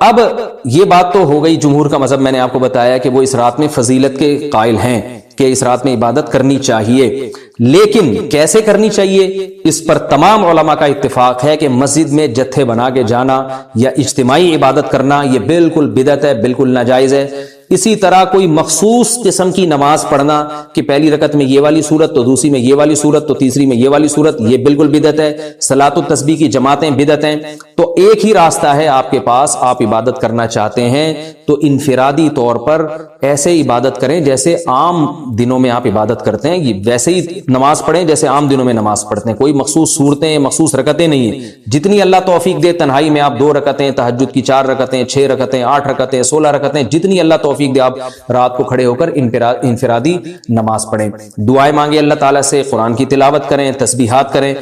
اب یہ بات تو ہو گئی جمہور کا مذہب، میں نے آپ کو بتایا کہ وہ اس رات میں فضیلت کے قائل ہیں کہ اس رات میں عبادت کرنی چاہیے، لیکن کیسے کرنی چاہیے اس پر تمام علماء کا اتفاق ہے کہ مسجد میں جتھے بنا کے جانا یا اجتماعی عبادت کرنا یہ بالکل بدعت ہے، بالکل ناجائز ہے۔ اسی طرح کوئی مخصوص قسم کی نماز پڑھنا کہ پہلی رکعت میں یہ والی صورت، تو دوسری میں یہ والی صورت، تو تیسری میں یہ والی صورت، یہ بالکل بدعت ہے۔ صلاۃ التسبیح کی جماعتیں بدعت ہیں۔ تو ایک ہی راستہ ہے آپ کے پاس، آپ عبادت کرنا چاہتے ہیں تو انفرادی طور پر ایسے عبادت کریں جیسے عام دنوں میں آپ عبادت کرتے ہیں، یہ ویسے ہی نماز پڑھیں جیسے عام دنوں میں نماز پڑھتے ہیں۔ کوئی مخصوص صورتیں، مخصوص رکعتیں نہیں ہیں، جتنی اللہ توفیق دے تنہائی میں آپ 2 رکعتیں، تہجد کی 4 رکعتیں، 6 رکعتیں، 8 رکعتیں، 16 رکعتیں، جتنی اللہ توفیق دے آپ رات کو کھڑے ہو کر انفرادی نماز پڑھیں، دعائیں مانگیں اللہ تعالیٰ سے، قرآن کی تلاوت کریں، تسبیحات کریں،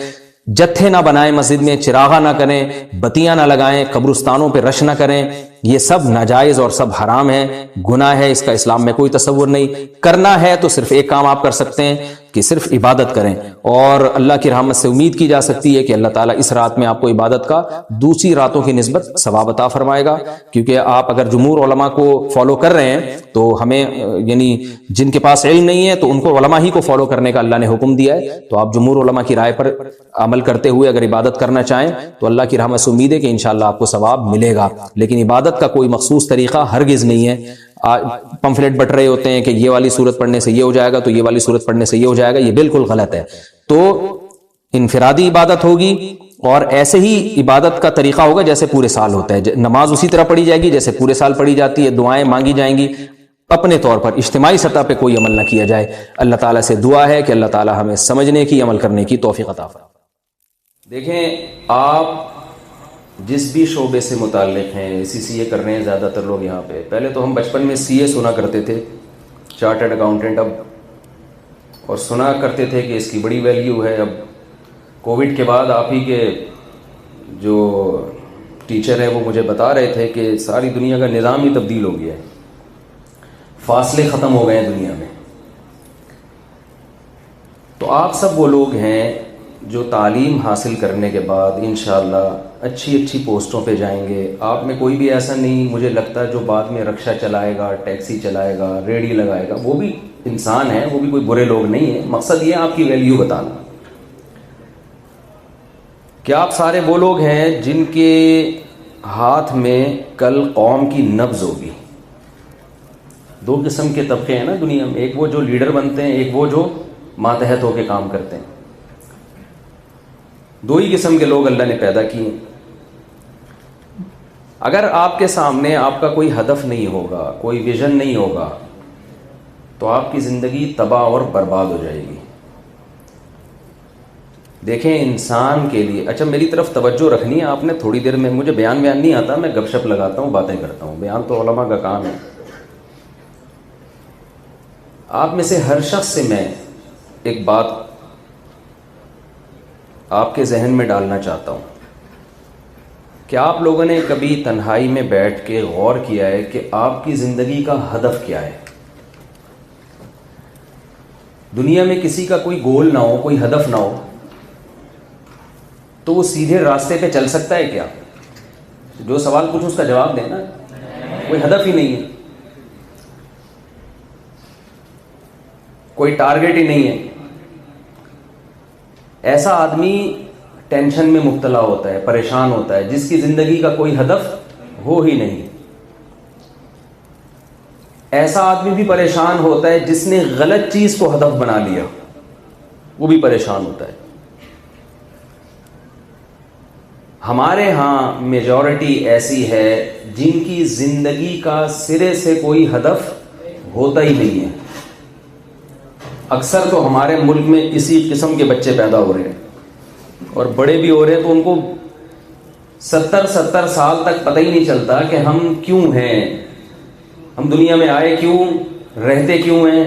جتھے نہ بنائیں مسجد میں، چراغاں نہ کریں، بتیاں نہ لگائیں، قبرستانوں پہ رش نہ کریں، یہ سب ناجائز اور سب حرام ہے، گناہ ہے، اس کا اسلام میں کوئی تصور نہیں۔ کرنا ہے تو صرف ایک کام آپ کر سکتے ہیں کہ صرف عبادت کریں، اور اللہ کی رحمت سے امید کی جا سکتی ہے کہ اللہ تعالیٰ اس رات میں آپ کو عبادت کا دوسری راتوں کی نسبت ثواب عطا فرمائے گا۔ کیونکہ آپ اگر جمہور علماء کو فالو کر رہے ہیں تو ہمیں یعنی جن کے پاس علم نہیں ہے تو ان کو علماء ہی کو فالو کرنے کا اللہ نے حکم دیا ہے، تو آپ جمہور علماء کی رائے پر عمل کرتے ہوئے اگر عبادت کرنا چاہیں تو اللہ کی رحمت سے امید ہے کہ انشاءاللہ آپ کو ثواب ملے گا۔ لیکن عبادت کا کوئی مخصوص طریقہ ہرگز نہیں ہے۔ پمفلٹ بٹ رہے ہوتے ہیں کہ یہ والی صورت پڑھنے سے یہ ہو جائے گا، تو یہ والی صورت پڑھنے سے یہ ہو جائے گا، یہ بالکل غلط ہے۔ تو انفرادی عبادت ہوگی اور ایسے ہی عبادت کا طریقہ ہوگا جیسے پورے سال ہوتا ہے، نماز اسی طرح پڑھی جائے گی جیسے پورے سال پڑھی جاتی ہے، دعائیں مانگی جائیں گی، اپنے طور پر اجتماعی سطح پہ کوئی عمل نہ کیا جائے۔ اللہ تعالیٰ سے دعا ہے کہ اللہ تعالیٰ ہمیں سمجھنے کی، عمل کرنے کی توفیق عطا فرمائے۔ دیکھیں، آپ جس بھی شعبے سے متعلق ہیں، CCA کر رہے ہیں زیادہ تر لوگ یہاں پہ، پہلے تو ہم بچپن میں CA سنا کرتے تھے، چارٹرڈ اکاؤنٹنٹ، اب اور سنا کرتے تھے کہ اس کی بڑی ویلیو ہے۔ اب کووڈ کے بعد آپ ہی کے جو ٹیچر ہیں وہ مجھے بتا رہے تھے کہ ساری دنیا کا نظام ہی تبدیل ہو گیا ہے، فاصلے ختم ہو گئے ہیں دنیا میں۔ تو آپ سب وہ لوگ ہیں جو تعلیم حاصل کرنے کے بعد انشاءاللہ اچھی پوسٹوں پہ جائیں گے۔ آپ میں کوئی بھی ایسا نہیں مجھے لگتا جو بعد میں رکشہ چلائے گا، ٹیکسی چلائے گا، ریڑھی لگائے گا، وہ بھی انسان ہیں، وہ بھی کوئی برے لوگ نہیں ہیں۔ مقصد یہ ہے آپ کی ویلیو بتانا کہ آپ سارے وہ لوگ ہیں جن کے ہاتھ میں کل قوم کی نبض ہوگی۔ 2 قسم کے طبقے ہیں نا دنیا میں، ایک وہ جو لیڈر بنتے ہیں، ایک وہ جو ماتحت ہو کے کام کرتے ہیں۔ 2 ہی قسم کے لوگ اللہ نے پیدا کیے۔ اگر آپ کے سامنے آپ کا کوئی ہدف نہیں ہوگا، کوئی ویژن نہیں ہوگا، تو آپ کی زندگی تباہ اور برباد ہو جائے گی۔ دیکھیں، انسان کے لیے، اچھا میری طرف توجہ رکھنی ہے آپ نے تھوڑی دیر میں، مجھے بیان نہیں آتا، میں گپ شپ لگاتا ہوں، باتیں کرتا ہوں، بیان تو علماء کا کام ہے۔ آپ میں سے ہر شخص سے میں ایک بات آپ کے ذہن میں ڈالنا چاہتا ہوں کہ آپ لوگوں نے کبھی تنہائی میں بیٹھ کے غور کیا ہے کہ آپ کی زندگی کا ہدف کیا ہے؟ دنیا میں کسی کا کوئی گول نہ ہو، کوئی ہدف نہ ہو، تو وہ سیدھے راستے پہ چل سکتا ہے کیا؟ جو سوال پوچھو اس کا جواب دینا، کوئی ہدف ہی نہیں ہے، کوئی ٹارگٹ ہی نہیں ہے۔ ایسا آدمی ٹینشن میں مبتلا ہوتا ہے, پریشان ہوتا ہے, جس کی زندگی کا کوئی ہدف ہو ہی نہیں. ایسا آدمی بھی پریشان ہوتا ہے جس نے غلط چیز کو ہدف بنا لیا, وہ بھی پریشان ہوتا ہے. ہمارے ہاں میجورٹی ایسی ہے جن کی زندگی کا سرے سے کوئی ہدف ہوتا ہی نہیں ہے. اکثر تو ہمارے ملک میں اسی قسم کے بچے پیدا ہو رہے ہیں, اور بڑے بھی ہو رہے ہیں تو ان کو 70 سال تک پتہ ہی نہیں چلتا کہ ہم کیوں ہیں, ہم دنیا میں آئے کیوں, رہتے کیوں ہیں.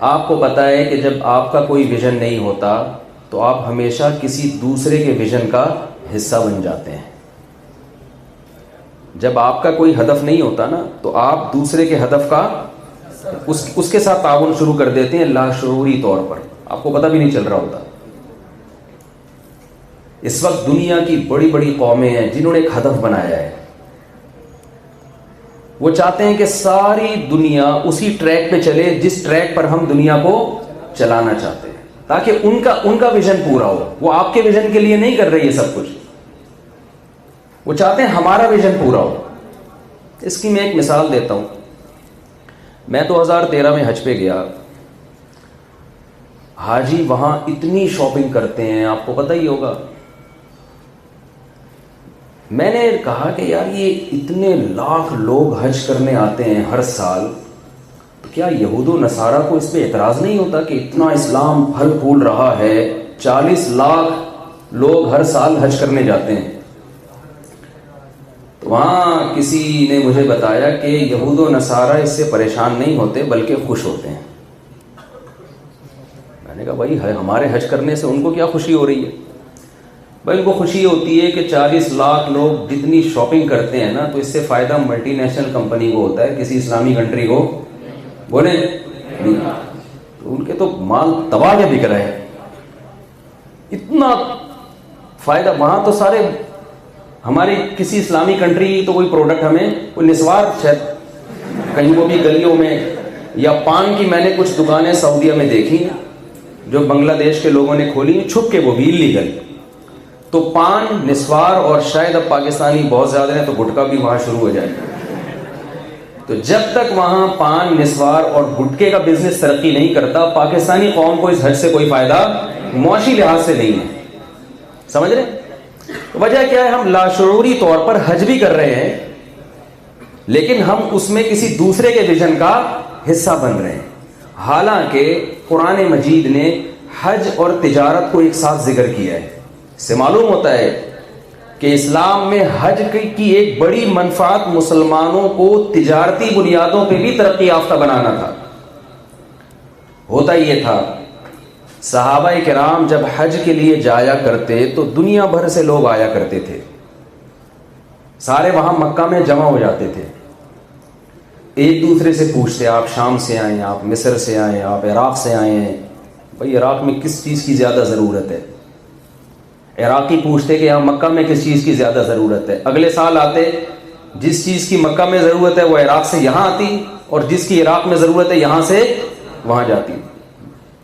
آپ کو پتہ ہے کہ جب آپ کا کوئی ویژن نہیں ہوتا تو آپ ہمیشہ کسی دوسرے کے ویژن کا حصہ بن جاتے ہیں. جب آپ کا کوئی ہدف نہیں ہوتا نا تو آپ دوسرے کے ہدف کا اس کے ساتھ تعاون شروع کر دیتے ہیں لاشعوری طور پر, آپ کو پتہ بھی نہیں چل رہا ہوتا. اس وقت دنیا کی بڑی بڑی قومیں ہیں جنہوں نے ایک ہدف بنایا ہے. وہ چاہتے ہیں کہ ساری دنیا اسی ٹریک پہ چلے جس ٹریک پر ہم دنیا کو چلانا چاہتے ہیں, تاکہ ان کا ویژن پورا ہو. وہ آپ کے ویژن کے لیے نہیں کر رہی ہے سب کچھ, وہ چاہتے ہیں ہمارا ویژن پورا ہو. اس کی میں ایک مثال دیتا ہوں. میں 2013 میں حج پہ گیا. حاجی وہاں اتنی شاپنگ کرتے ہیں, آپ کو پتہ ہی ہوگا. میں نے کہا کہ یار یہ اتنے لاکھ لوگ حج کرنے آتے ہیں ہر سال, تو کیا یہود و نصارہ کو اس پہ اعتراض نہیں ہوتا کہ اتنا اسلام پھل پھول رہا ہے, 40 لاکھ لوگ ہر سال حج کرنے جاتے ہیں. تو وہاں کسی نے مجھے بتایا کہ یہود و نصارہ اس سے پریشان نہیں ہوتے بلکہ خوش ہوتے ہیں. میں نے کہا بھائی ہمارے حج کرنے سے ان کو کیا خوشی ہو رہی ہے؟ بھائی ان کو خوشی ہوتی ہے کہ 40 لاکھ لوگ جتنی شاپنگ کرتے ہیں نا, تو اس سے فائدہ ملٹی نیشنل کمپنی کو ہوتا ہے, کسی اسلامی کنٹری کو بولے نہیں. ان کے تو مال تباہ کے بک رہے ہیں, اتنا فائدہ. وہاں تو سارے ہماری کسی اسلامی کنٹری تو کوئی پروڈکٹ ہمیں کوئی نسوار شاید کہیں وہ بھی گلیوں میں, یا پان کی میں نے کچھ دکانیں سعودیہ میں دیکھی ہیں جو بنگلہ دیش کے لوگوں نے کھولی ہیں چھپ کے, وہ بھی لیگل. تو پان, نسوار اور شاید اب پاکستانی بہت زیادہ ہیں تو گٹکا بھی وہاں شروع ہو جائے. تو جب تک وہاں پان, نسوار اور گٹکے کا بزنس ترقی نہیں کرتا, پاکستانی قوم کو اس حج سے کوئی فائدہ معاشی لحاظ سے نہیں ہے. سمجھ رہے؟ وجہ کیا ہے؟ ہم لاشعوری طور پر حج بھی کر رہے ہیں لیکن ہم اس میں کسی دوسرے کے ویژن کا حصہ بن رہے ہیں. حالانکہ قرآن مجید نے حج اور تجارت کو ایک ساتھ ذکر کیا ہے. اس سے معلوم ہوتا ہے کہ اسلام میں حج کی ایک بڑی منفعت مسلمانوں کو تجارتی بنیادوں پہ بھی ترقی یافتہ بنانا تھا. ہوتا یہ تھا صحابہ کرام جب حج کے لیے جایا کرتے تو دنیا بھر سے لوگ آیا کرتے تھے, سارے وہاں مکہ میں جمع ہو جاتے تھے. ایک دوسرے سے پوچھتے آپ شام سے آئے ہیں, آپ مصر سے آئے ہیں, آپ عراق سے آئے ہیں, بھائی عراق میں کس چیز کی زیادہ ضرورت ہے. عراقی پوچھتے کہ یہاں مکہ میں کس چیز کی زیادہ ضرورت ہے. اگلے سال آتے, جس چیز کی مکہ میں ضرورت ہے وہ عراق سے یہاں آتی, اور جس کی عراق میں ضرورت ہے یہاں سے وہاں جاتی.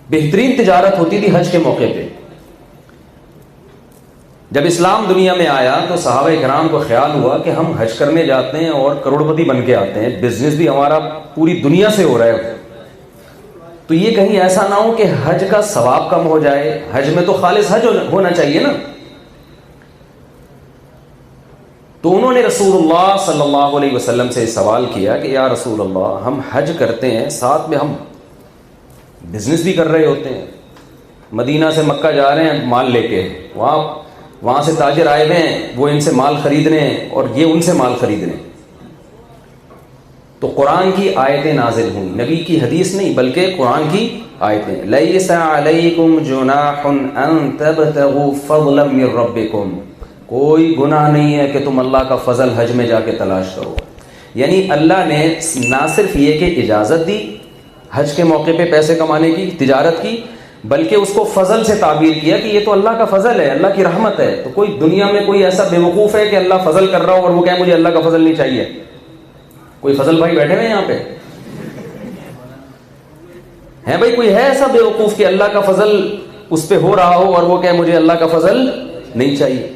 بہترین تجارت ہوتی تھی حج کے موقع پہ. جب اسلام دنیا میں آیا تو صحابہ کرام کو خیال ہوا کہ ہم حج کرنے جاتے ہیں اور کروڑپتی بن کے آتے ہیں, بزنس بھی ہمارا پوری دنیا سے ہو رہا ہے, تو یہ کہیں ایسا نہ ہو کہ حج کا ثواب کم ہو جائے. حج میں تو خالص حج ہونا چاہیے نا. تو انہوں نے رسول اللہ صلی اللہ علیہ وسلم سے سوال کیا کہ یا رسول اللہ, ہم حج کرتے ہیں ساتھ میں ہم بزنس بھی کر رہے ہوتے ہیں, مدینہ سے مکہ جا رہے ہیں مال لے کے, وہاں سے تاجر آئے ہوئے ہیں, وہ ان سے مال خریدنے اور یہ ان سے مال خریدنے. تو قرآن کی آیتیں نازل ہوئیں, نبی کی حدیث نہیں بلکہ قرآن کی آیتیں. لیس علیکم جناح ان تبتغوا فضلا من ربکم, کوئی گناہ نہیں ہے کہ تم اللہ کا فضل حج میں جا کے تلاش کرو. یعنی اللہ نے نہ صرف یہ کہ اجازت دی حج کے موقع پہ پیسے کمانے کی, تجارت کی, بلکہ اس کو فضل سے تعبیر کیا کہ یہ تو اللہ کا فضل ہے, اللہ کی رحمت ہے. تو کوئی دنیا میں کوئی ایسا بے وقوف ہے کہ اللہ فضل کر رہا ہو اور وہ کہے مجھے اللہ کا فضل نہیں چاہیے؟ کوئی فضل بھائی بیٹھے ہوئے یہاں پہ ہیں بھائی؟ کوئی ہے ایسا بے وقوف کہ اللہ کا فضل اس پہ ہو رہا ہو اور وہ کہ مجھے اللہ کا فضل نہیں چاہیے.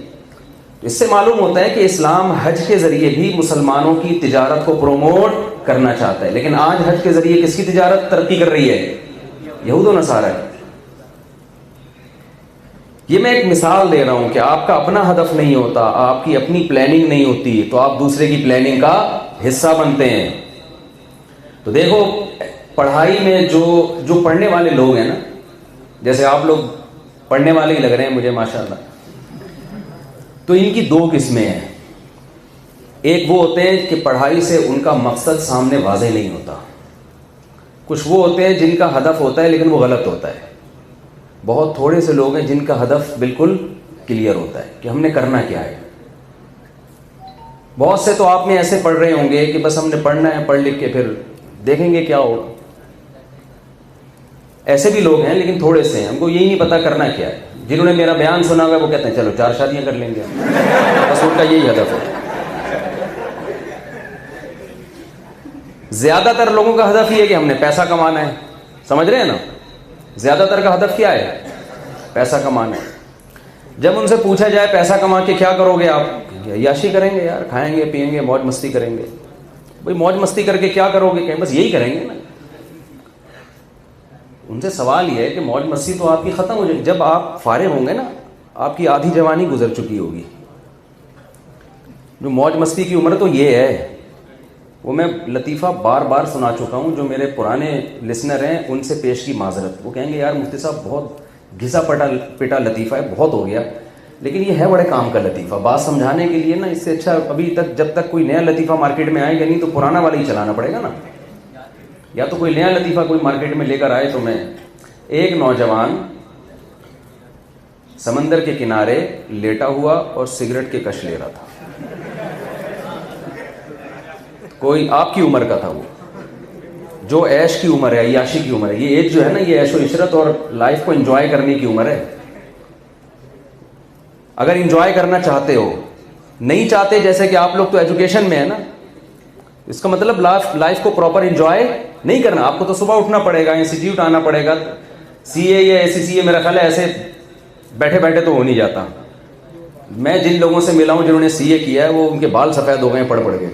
اس سے معلوم ہوتا ہے کہ اسلام حج کے ذریعے بھی مسلمانوں کی تجارت کو پروموٹ کرنا چاہتا ہے. لیکن آج حج کے ذریعے کس کی تجارت ترقی کر رہی ہے؟ یہود و نصارہ کی. یہ میں ایک مثال دے رہا ہوں کہ آپ کا اپنا ہدف نہیں ہوتا, آپ کی اپنی پلاننگ نہیں ہوتی, تو آپ دوسرے کی پلاننگ کا حصہ بنتے ہیں. تو دیکھو پڑھائی میں جو پڑھنے والے لوگ ہیں نا, جیسے آپ لوگ پڑھنے والے ہی لگ رہے ہیں مجھے ماشاءاللہ, تو ان کی دو قسمیں ہیں. ایک وہ ہوتے ہیں کہ پڑھائی سے ان کا مقصد سامنے واضح نہیں ہوتا. کچھ وہ ہوتے ہیں جن کا ہدف ہوتا ہے لیکن وہ غلط ہوتا ہے. بہت تھوڑے سے لوگ ہیں جن کا ہدف بالکل کلیئر ہوتا ہے کہ ہم نے کرنا کیا ہے. بہت سے تو آپ میں ایسے پڑھ رہے ہوں گے کہ بس ہم نے پڑھنا ہے, پڑھ لکھ کے پھر دیکھیں گے کیا ہوگا. ایسے بھی لوگ ہیں لیکن تھوڑے سے ہیں, ہم کو یہی نہیں پتا کرنا کیا ہے. جنہوں نے میرا بیان سنا ہوا وہ کہتے ہیں چلو 4 شادیاں کر لیں گے, بس ان کا یہی ہدف ہے. زیادہ تر لوگوں کا ہدف یہ ہے کہ ہم نے پیسہ کمانا ہے. سمجھ رہے ہیں نا, زیادہ تر کا ہدف کیا ہے؟ پیسہ کمانا ہے. جب ان سے پوچھا جائے پیسہ کما کے کیا کرو گے آپ, عیاشی کریں گے یار, کھائیں گے پیئیں گے موج مستی کریں گے. بھائی موج مستی کر کے کیا کرو گے؟ کہیں بس یہی کریں گے نا. ان سے سوال یہ ہے کہ موج مستی تو آپ کی ختم ہو جائے گی. جب آپ فارغ ہوں گے نا, آپ کی آدھی جوانی گزر چکی ہوگی. جو موج مستی کی عمر تو یہ ہے, وہ میں لطیفہ بار بار سنا چکا ہوں. جو میرے پرانے لسنر ہیں ان سے پیش کی معذرت. وہ کہیں گے یار مفتی صاحب بہت گھسا پٹا لطیفہ ہے, بہت ہو گیا, لیکن یہ ہے بڑے کام کا لطیفہ. بات سمجھانے کے لیے نا, اس سے اچھا ابھی تک جب تک کوئی نیا لطیفہ مارکیٹ میں آئے گا نہیں تو پرانا والا ہی چلانا پڑے گا نا. یا تو کوئی نیا لطیفہ کوئی مارکیٹ میں لے کر آئے. تو میں ایک نوجوان سمندر کے کنارے لیٹا ہوا اور سگریٹ کے کش لے رہا تھا. کوئی آپ کی عمر کا تھا, وہ جو عیش کی عمر ہے, عیاشی کی عمر ہے. یہ ایج جو ہے نا, یہ عیش و عشرت اور لائف کو انجوائے کرنے کی عمر ہے. اگر انجوائے کرنا چاہتے ہو, نہیں چاہتے جیسے کہ آپ لوگ تو ایجوکیشن میں ہے نا, اس کا مطلب لائف کو پراپر انجوائے نہیں کرنا. آپ کو تو صبح اٹھنا پڑے گا, انسٹیٹیوٹ آنا پڑے گا. سی اے یا ایس سی اے میرا خیال ہے ایسے بیٹھے بیٹھے تو ہو نہیں جاتا. میں جن لوگوں سے ملا ہوں جنہوں نے سی اے کیا ہے, وہ ان کے بال سفید ہو گئے پڑھ کے.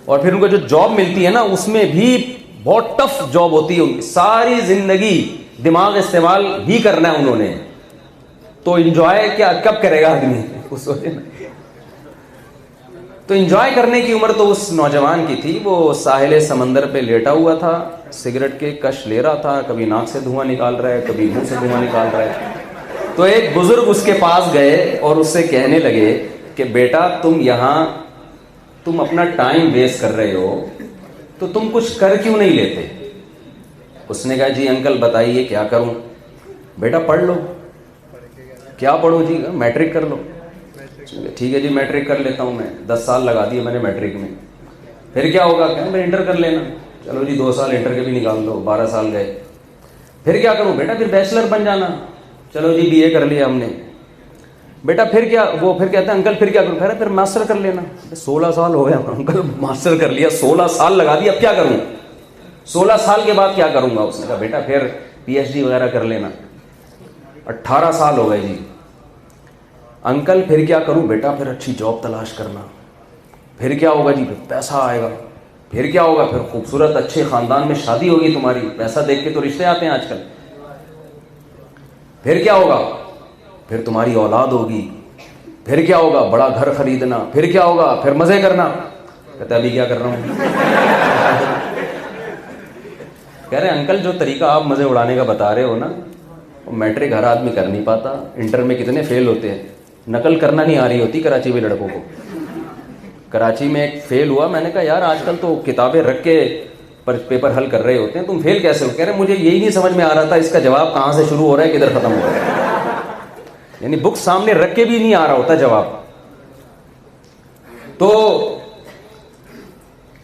اور پھر ان کو جو جاب ملتی ہے نا, اس میں بھی بہت ٹف جاب ہوتی ہے. ساری زندگی دماغ استعمال ہی کرنا ہے انہوں نے, تو انجوائے کیا کب کرے گا آدمی, اس سوچے نا. تو انجوائے کرنے کی عمر تو اس نوجوان کی تھی. وہ ساحل سمندر پہ لیٹا ہوا تھا, سگریٹ کے کش لے رہا تھا, کبھی ناک سے دھواں نکال رہا ہے, کبھی منہ سے دھواں نکال رہا ہے. تو ایک بزرگ اس کے پاس گئے اور اس سے کہنے لگے کہ بیٹا تم اپنا ٹائم ویسٹ کر رہے ہو, تو تم کچھ کر کیوں نہیں لیتے؟ اس نے کہا جی انکل بتائیے کیا کروں. بیٹا پڑھ لو. کیا پڑھو جی؟ میٹرک کر لو. ٹھیک ہے جی میٹرک کر لیتا ہوں میں. 10 سال لگا دیے میں نے میٹرک میں. پھر کیا ہوگا؟ کہ میں انٹر کر لینا. چلو جی 2 سال انٹر کے بھی نکال دو, 12 سال گئے. پھر کیا کروں؟ بیٹا پھر بیچلر بن جانا. چلو جی بی اے کر لیا ہم نے. بیٹا پھر کیا؟ وہ پھر کہتا ہے انکل پھر کیا کروں؟ پھر ماسٹر کر لینا. 16 سال ہو گیا انکل, ماسٹر کر لیا, 16 سال لگا دی, اب کیا کروں؟ 16 سال کے بعد کیا کروں گا؟ اس نے کہا بیٹا پھر پی ایچ ڈی وغیرہ کر لینا. 18 سال ہو گئے جی. انکل پھر کیا کروں؟ بیٹا پھر اچھی جاب تلاش کرنا. پھر کیا ہوگا جی؟ پھر پیسہ آئے گا. پھر کیا ہوگا؟ پھر خوبصورت اچھے خاندان میں شادی ہوگی تمہاری. پیسہ دیکھ کے تو رشتے آتے ہیں آج کل. پھر کیا ہوگا؟ پھر تمہاری اولاد ہوگی. پھر کیا ہوگا؟ بڑا گھر خریدنا. پھر کیا ہوگا؟ پھر مزے کرنا. کہتا ہے ابھی کیا کر رہا ہوں. کہہ رہے انکل جو طریقہ آپ مزے اڑانے کا بتا رہے ہو نا, وہ میٹرک ہر آدمی کر نہیں پاتا. انٹر میں کتنے فیل ہوتے ہیں, نقل کرنا نہیں آ رہی ہوتی کراچی میں لڑکوں کو. کراچی میں ایک فیل ہوا, میں نے کہا یار آج کل تو کتابیں رکھ کے پیپر حل کر رہے ہوتے ہیں, تم فیل کیسے ہو؟ کہہ رہے مجھے یہی نہیں سمجھ میں آ رہا تھا اس کا جواب کہاں سے شروع ہو رہا ہے کدھر ختم ہو رہا ہے. یعنی بک سامنے رکھ کے بھی نہیں آ رہا ہوتا جواب. تو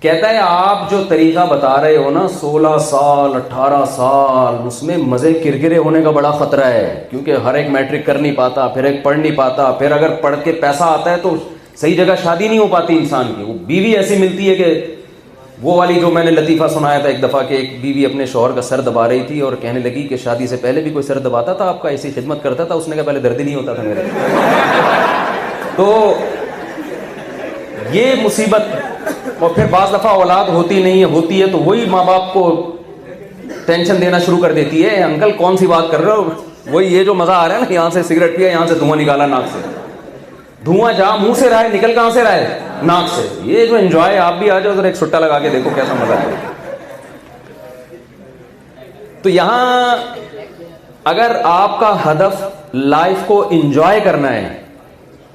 کہتا ہے آپ جو طریقہ بتا رہے ہو نا 16 سال 18 سال, اس میں مزے کرکرے ہونے کا بڑا خطرہ ہے, کیونکہ ہر ایک میٹرک کر نہیں پاتا, پھر ایک پڑھ نہیں پاتا, پھر اگر پڑھ کے پیسہ آتا ہے تو صحیح جگہ شادی نہیں ہو پاتی انسان کی. وہ بیوی ایسی ملتی ہے کہ وہ والی جو میں نے لطیفہ سنایا تھا ایک دفعہ کہ ایک بیوی اپنے شوہر کا سر دبا رہی تھی اور کہنے لگی کہ شادی سے پہلے بھی کوئی سر دباتا تھا آپ کا، ایسی خدمت کرتا تھا؟ اس نے کہا پہلے درد ہی نہیں ہوتا تھا میرے. تو یہ مصیبت. اور پھر بعض دفعہ اولاد ہوتی نہیں ہے، ہوتی ہے تو وہی ماں باپ کو ٹینشن دینا شروع کر دیتی ہے. انکل کون سی بات کر رہے ہو؟ وہی یہ جو مزہ آ رہا ہے نا، یہاں سے سگریٹ پیا، یہاں سے دھواں نکالا ناک سے. دھواں جہاں منہ سے رہا ہے، نکل کہاں سے رہا ہے؟ ناک سے. یہ جو انجوائے، آپ بھی آ جاؤ ذرا ایک چھٹا لگا کے دیکھو کیسا مزہ ہے. تو یہاں اگر آپ کا ہدف لائف کو انجوائے کرنا ہے،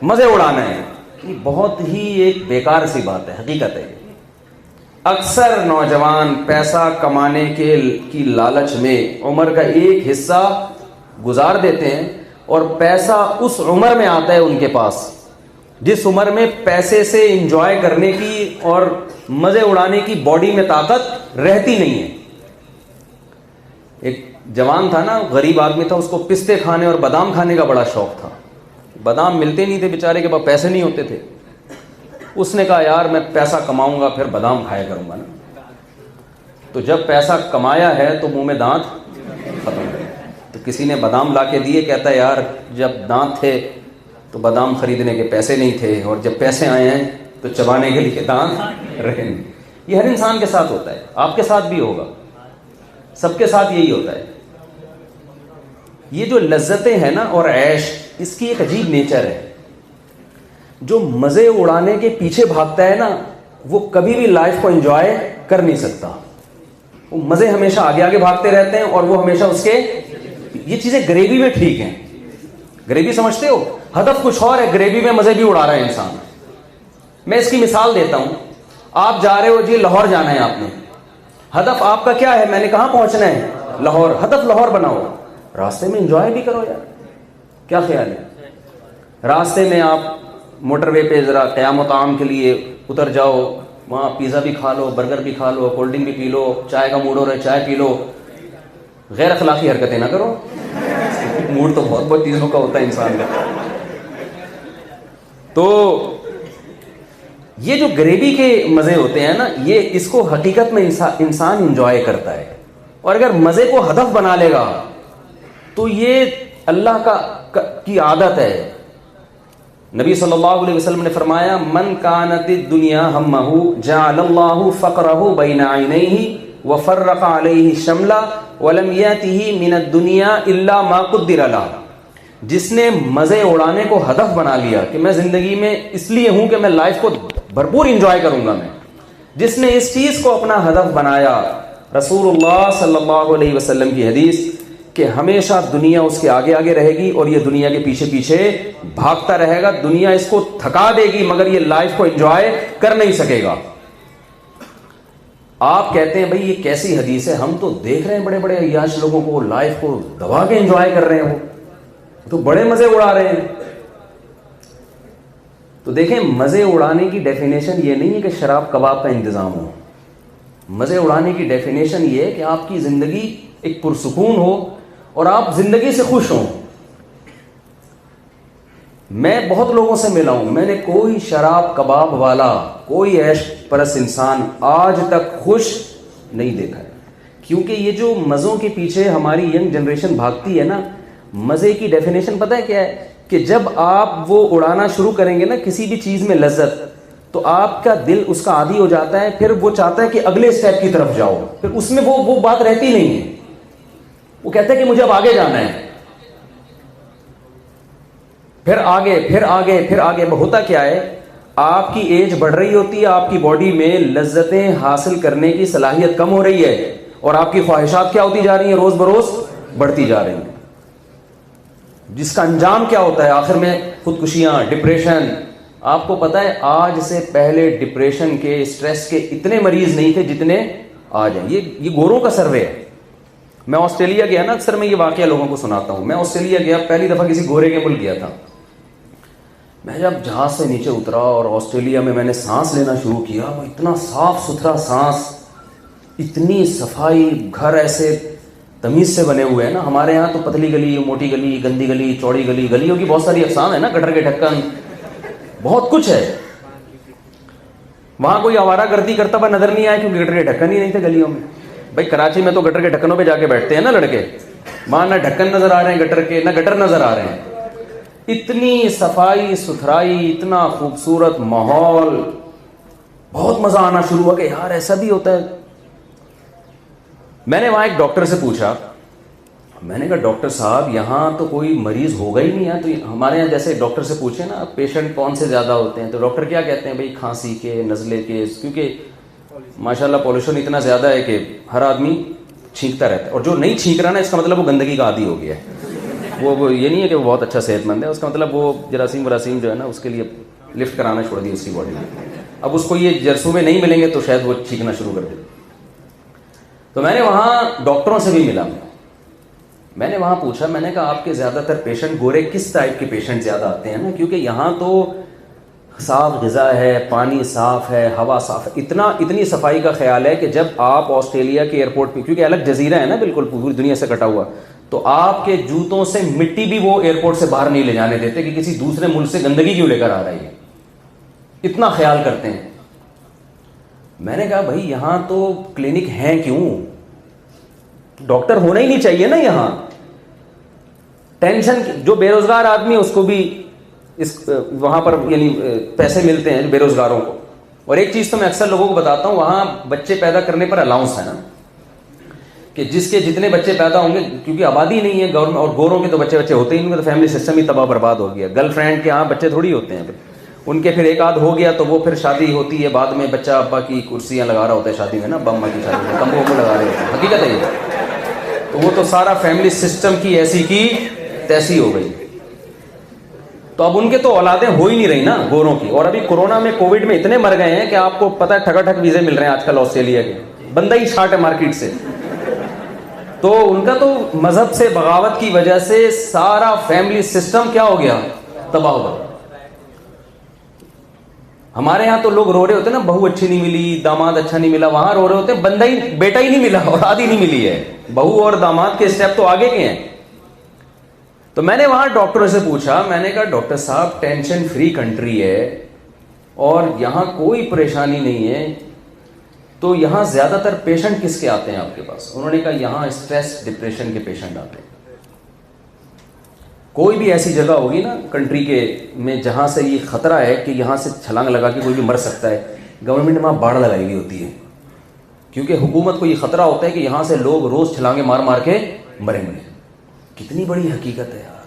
مزے اڑانا ہے، یہ بہت ہی ایک بیکار سی بات ہے. حقیقت ہے اکثر نوجوان پیسہ کمانے کی لالچ میں عمر کا ایک حصہ گزار دیتے ہیں، اور پیسہ اس عمر میں آتا ہے ان کے پاس جس عمر میں پیسے سے انجوائے کرنے کی اور مزے اڑانے کی باڈی میں طاقت رہتی نہیں ہے. ایک جوان تھا نا، غریب آدمی تھا، اس کو پستے کھانے اور بادام کھانے کا بڑا شوق تھا. بادام ملتے نہیں تھے بیچارے کے پاس، پیسے نہیں ہوتے تھے. اس نے کہا یار میں پیسہ کماؤں گا پھر بادام کھایا کروں گا نا. تو جب پیسہ کمایا ہے تو منہ میں دانت ختم ہو گئے. تو کسی نے بادام لا کے دیے، کہتا ہے یار جب دانت تھے تو بادام خریدنے کے پیسے نہیں تھے، اور جب پیسے آئے ہیں تو چبانے کے لیے دانت رہے نہیں. یہ ہر انسان کے ساتھ ہوتا ہے، آپ کے ساتھ بھی ہوگا، سب کے ساتھ یہی ہوتا ہے. یہ جو لذتیں ہیں نا اور عیش، اس کی ایک عجیب نیچر ہے. جو مزے اڑانے کے پیچھے بھاگتا ہے نا، وہ کبھی بھی لائف کو انجوائے کر نہیں سکتا. وہ مزے ہمیشہ آگے آگے بھاگتے رہتے ہیں، اور وہ ہمیشہ اس کے. یہ چیزیں گریوی میں ٹھیک ہیں، گریوی سمجھتے ہو، ہدف کچھ اور ہے، گریوی میں مزے بھی اڑا رہا ہے انسان. میں اس کی مثال دیتا ہوں. آپ جا رہے ہو جی لاہور جانا ہے، آپ نے ہدف آپ کا کیا ہے؟ میں نے کہاں پہنچنا ہے؟ لاہور. ہدف لاہور بناؤ، راستے میں انجوائے بھی کرو یار. کیا خیال ہے؟ راستے میں آپ موٹر وے پہ ذرا قیام و طعام کے لیے اتر جاؤ، وہاں پیزا بھی کھا لو، برگر بھی کھا لو، کولڈ ڈرنک بھی پی لو، چائے کا موڈ ہو رہا ہے چائے پی لو. غیر اخلاقی حرکتیں نہ کرو. موڈ تو بہت بہت چیزوں کا ہوتا ہے انسان کا. تو یہ جو گریوی کے مزے ہوتے ہیں نا، یہ اس کو حقیقت میں انسان انجوائے کرتا ہے. اور اگر مزے کو ہدف بنا لے گا تو یہ اللہ کی عادت ہے. نبی صلی اللہ علیہ وسلم نے فرمایا من کانت الدنیا ہمہ جعل اللہ فقرہ بین عینیہ وفرق علیہ شملہ ولم یأتہ من الدنیا الا ما قدر لہ. جس نے مزے اڑانے کو ہدف بنا لیا کہ میں زندگی میں اس لیے ہوں کہ میں لائف کو بھرپور انجوائے کروں گا، میں جس نے اس چیز کو اپنا ہدف بنایا، رسول اللہ صلی اللہ علیہ وسلم کی حدیث کہ ہمیشہ دنیا اس کے آگے آگے رہے گی اور یہ دنیا کے پیچھے پیچھے بھاگتا رہے گا. دنیا اس کو تھکا دے گی مگر یہ لائف کو انجوائے کر نہیں سکے گا. آپ کہتے ہیں بھائی یہ کیسی حدیث ہے؟ ہم تو دیکھ رہے ہیں بڑے بڑے عیاش لوگوں کو لائف کو دبا کے انجوائے کر رہے ہیں، وہ تو بڑے مزے اڑا رہے ہیں. تو دیکھیں مزے اڑانے کی ڈیفینیشن یہ نہیں ہے کہ شراب کباب کا انتظام ہو. مزے اڑانے کی ڈیفینیشن یہ ہے کہ آپ کی زندگی ایک پرسکون ہو اور آپ زندگی سے خوش ہوں. میں بہت لوگوں سے ملا ہوں، میں نے کوئی شراب کباب والا، کوئی عیش پرست انسان آج تک خوش نہیں دیکھا ہے. کیونکہ یہ جو مزوں کے پیچھے ہماری ینگ جنریشن بھاگتی ہے نا، مزے کی ڈیفینیشن پتہ ہے کیا ہے؟ کہ جب آپ وہ اڑانا شروع کریں گے نا کسی بھی چیز میں لذت، تو آپ کا دل اس کا عادی ہو جاتا ہے، پھر وہ چاہتا ہے کہ اگلے اسٹیپ کی طرف جاؤ، پھر اس میں وہ بات رہتی نہیں ہے. وہ کہتا ہے کہ مجھے اب آگے جانا ہے، پھر آگے پھر آگے پھر آگے. ہوتا کیا ہے؟ آپ کی ایج بڑھ رہی ہوتی ہے، آپ کی باڈی میں لذتیں حاصل کرنے کی صلاحیت کم ہو رہی ہے، اور آپ کی خواہشات کیا ہوتی جا رہی ہیں؟ روز بروز بڑھتی جا رہی ہیں. جس کا انجام کیا ہوتا ہے آخر میں؟ خودکشیاں، ڈپریشن. آپ کو پتا ہے آج سے پہلے ڈپریشن کے، اسٹریس کے اتنے مریض نہیں تھے جتنے آج ہیں. یہ گوروں کا سروے ہے. میں آسٹریلیا گیا نا، اکثر میں یہ واقعہ لوگوں کو سناتا ہوں. میں آسٹریلیا گیا، پہلی دفعہ کسی گورے کے ملک گیا تھا. میں جب جہاز سے نیچے اترا اور آسٹریلیا میں نے سانس لینا شروع کیا، وہ اتنا صاف ستھرا سانس، اتنی صفائی، گھر ایسے تمیز سے بنے ہوئے ہیں نا. ہمارے یہاں تو پتلی گلی، موٹی گلی، گندی گلی، چوڑی گلی، گلیوں کی بہت ساری اقسام ہے نا، گٹر کے ڈھکن، بہت کچھ ہے. وہاں کوئی آوارہ گردی کرتا ہوا نظر نہیں آیا کیونکہ گٹر کے ڈھکن ہی نہیں تھے گلیوں میں. بھائی کراچی میں تو گٹر کے ڈھکنوں پہ جا کے بیٹھتے ہیں نا لڑکے, وہاں نہ ڈھکن نظر آ رہے ہیں گٹر کے, نہ گٹر نظر آ رہے ہیں. اتنی صفائی ستھرائی, اتنا خوبصورت ماحول, بہت مزہ آنا شروع ہوا کہ یار ایسا بھی ہوتا ہے. میں نے وہاں ایک ڈاکٹر سے پوچھا, میں نے کہا ڈاکٹر صاحب یہاں تو کوئی مریض ہوگا ہی نہیں ہے, تو ہمارے یہاں جیسے ڈاکٹر سے پوچھیں نا پیشنٹ کون سے زیادہ ہوتے ہیں, تو ڈاکٹر کیا کہتے ہیں بھائی کھانسی کے, نزلے کے, کیونکہ ماشاءاللہ پولوشن اتنا زیادہ ہے کہ ہر آدمی چھینکتا رہتا ہے, اور جو نہیں چھینک رہا نا اس کا مطلب وہ گندگی کا عادی ہو گیا ہے. وہ یہ نہیں ہے کہ وہ بہت اچھا صحت مند ہے, اس کا مطلب وہ جراثیم وراثیم جو ہے نا اس کے لیے لفٹ کرانا چھوڑ دی اس کی باڈی میں. اب اس کو یہ جرثومے نہیں ملیں گے تو شاید وہ چھینکنا شروع کر دے. تو میں نے وہاں ڈاکٹروں سے بھی ملا, میں نے وہاں پوچھا, میں نے کہا آپ کے زیادہ تر پیشنٹ گورے کس ٹائپ کے پیشنٹ زیادہ آتے ہیں نا, کیونکہ یہاں تو صاف غذا ہے, پانی صاف ہے, ہوا صاف ہے, اتنی صفائی کا خیال ہے کہ جب آپ آسٹریلیا کے ایئرپورٹ پہ, کیونکہ الگ جزیرہ ہے نا بالکل پوری دنیا سے کٹا ہوا, تو آپ کے جوتوں سے مٹی بھی وہ ایئرپورٹ سے باہر نہیں لے جانے دیتے کہ کسی دوسرے ملک سے گندگی کیوں لے کر آ رہی ہے, اتنا خیال کرتے ہیں. میں نے کہا بھائی یہاں تو کلینک ہیں کیوں, ڈاکٹر ہونا ہی نہیں چاہیے نا یہاں. ٹینشن, جو بے روزگار آدمی اس کو بھی وہاں پر یعنی پیسے ملتے ہیں بے روزگاروں کو. اور ایک چیز تو میں اکثر لوگوں کو بتاتا ہوں, وہاں بچے پیدا کرنے پر الاؤنس ہے نا, کہ جس کے جتنے بچے پیدا ہوں گے, کیونکہ آبادی نہیں ہے گورنمنٹ, اور گوروں کے تو بچے ہوتے ہی نہیں, تو فیملی سسٹم ہی تباہ برباد ہو گیا. گرل فرینڈ کے ہاں بچے تھوڑی ہوتے ہیں, ان کے پھر ایک آدھ ہو گیا تو وہ پھر شادی ہوتی ہے, بعد میں بچہ ابا کی کرسیاں لگا رہا ہوتا ہے شادی میں نا, بما کی شادی میں کمبوں کو لگا رہے ہوتے ہیں, حقیقت ہے یہ. تو وہ تو سارا فیملی سسٹم کی ایسی کی تیسی ہو گئی. تو اب ان کے تو اولادیں ہو ہی نہیں رہی نا گوروں کی. اور ابھی کورونا میں کووڈ میں اتنے مر گئے ہیں کہ آپ کو پتہ ہے ٹھگا ٹھگ ویزے مل رہے ہیں آج کل آسٹریلیا کے, بندہ ہی چھاٹ ہے مارکیٹ سے. تو ان کا تو مذہب سے بغاوت کی وجہ سے سارا فیملی سسٹم کیا ہو گیا, تباہ ہو گیا. ہمارے یہاں تو لوگ رو رہے ہوتے ہیں نا, بہو اچھی نہیں ملی, داماد اچھا نہیں ملا, وہاں رو رہے ہوتے ہیں بندہ ہی, بیٹا ہی نہیں ملا, اولاد ہی نہیں ملی ہے. بہو اور داماد کے اسٹیپ تو آگے کے ہیں. تو میں نے وہاں ڈاکٹروں سے پوچھا, میں نے کہا ڈاکٹر صاحب ٹینشن فری کنٹری ہے اور یہاں کوئی پریشانی نہیں ہے, تو یہاں زیادہ تر پیشنٹ کس کے آتے ہیں آپ کے پاس؟ انہوں نے کہا یہاں اسٹریس ڈپریشن کے پیشنٹ آتے ہیں. کوئی بھی ایسی جگہ ہوگی نا کنٹری کے میں جہاں سے یہ خطرہ ہے کہ یہاں سے چھلانگ لگا کے کوئی بھی مر سکتا ہے, گورنمنٹ نے وہاں باڑ لگائی ہوئی ہوتی ہے, کیونکہ حکومت کو یہ خطرہ ہوتا ہے کہ یہاں سے لوگ روز چھلانگیں مار مار کے مریں گے. کتنی بڑی حقیقت ہے یار,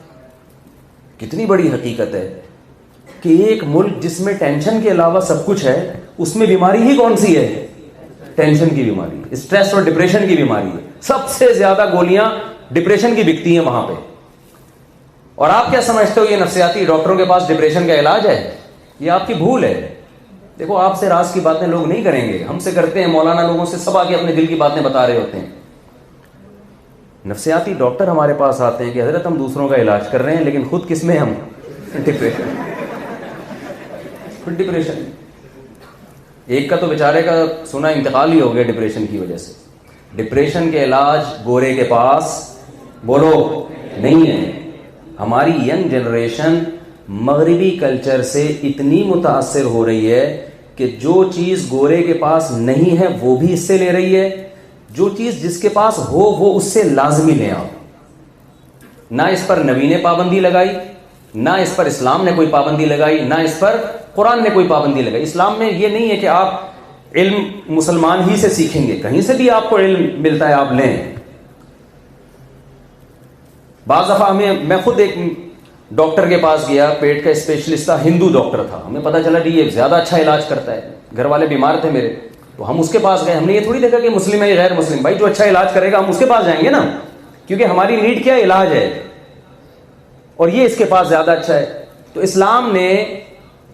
کتنی بڑی حقیقت ہے کہ ایک ملک جس میں ٹینشن کے علاوہ سب کچھ ہے, اس میں بیماری ہی کون سی ہے؟ ٹینشن کی بیماری, اسٹریس اور ڈپریشن کی بیماری ہے. سب سے زیادہ گولیاں ڈپریشن کی بکتی ہیں وہاں پہ. اور آپ کیا سمجھتے ہو یہ نفسیاتی ڈاکٹروں کے پاس ڈپریشن کا علاج ہے؟ یہ آپ کی بھول ہے. دیکھو آپ سے راز کی باتیں لوگ نہیں کریں گے, ہم سے کرتے ہیں, مولانا لوگوں سے سب آگے اپنے دل کی باتیں بتا رہے ہوتے ہیں. نفسیاتی ڈاکٹر ہمارے پاس آتے ہیں کہ حضرت ہم دوسروں کا علاج کر رہے ہیں لیکن خود کس میں, ہم ڈپریشن, خود ڈپریشن. ایک کا تو بیچارے کا سنا انتقال ہی ہو گیا ڈپریشن کی وجہ سے. ڈپریشن کے علاج گورے کے پاس بولو نہیں ہے. ہماری ینگ جنریشن مغربی کلچر سے اتنی متاثر ہو رہی ہے کہ جو چیز گورے کے پاس نہیں ہے وہ بھی اس سے لے رہی ہے, جو چیز جس کے پاس ہو وہ اس سے لازمی لے آؤ. نہ اس پر نبی نے پابندی لگائی, نہ اس پر اسلام نے کوئی پابندی لگائی, نہ اس پر قرآن نے کوئی پابندی لگائی. اسلام میں یہ نہیں ہے کہ آپ علم مسلمان ہی سے سیکھیں گے, کہیں سے بھی آپ کو علم ملتا ہے آپ لیں. بعض دفعہ میں خود ایک ڈاکٹر کے پاس گیا, پیٹ کا اسپیشلسٹ تھا, ہندو ڈاکٹر تھا. ہمیں پتہ چلا کہ یہ زیادہ اچھا علاج کرتا ہے, گھر والے بیمار تھے میرے, تو ہم اس کے پاس گئے. ہم نے یہ تھوڑی دیکھا کہ مسلم ہے یا غیر مسلم, بھائی جو اچھا علاج کرے گا ہم اس کے پاس جائیں گے نا, کیونکہ ہماری نیڈ کیا علاج ہے, اور یہ اس کے پاس زیادہ اچھا ہے. تو اسلام نے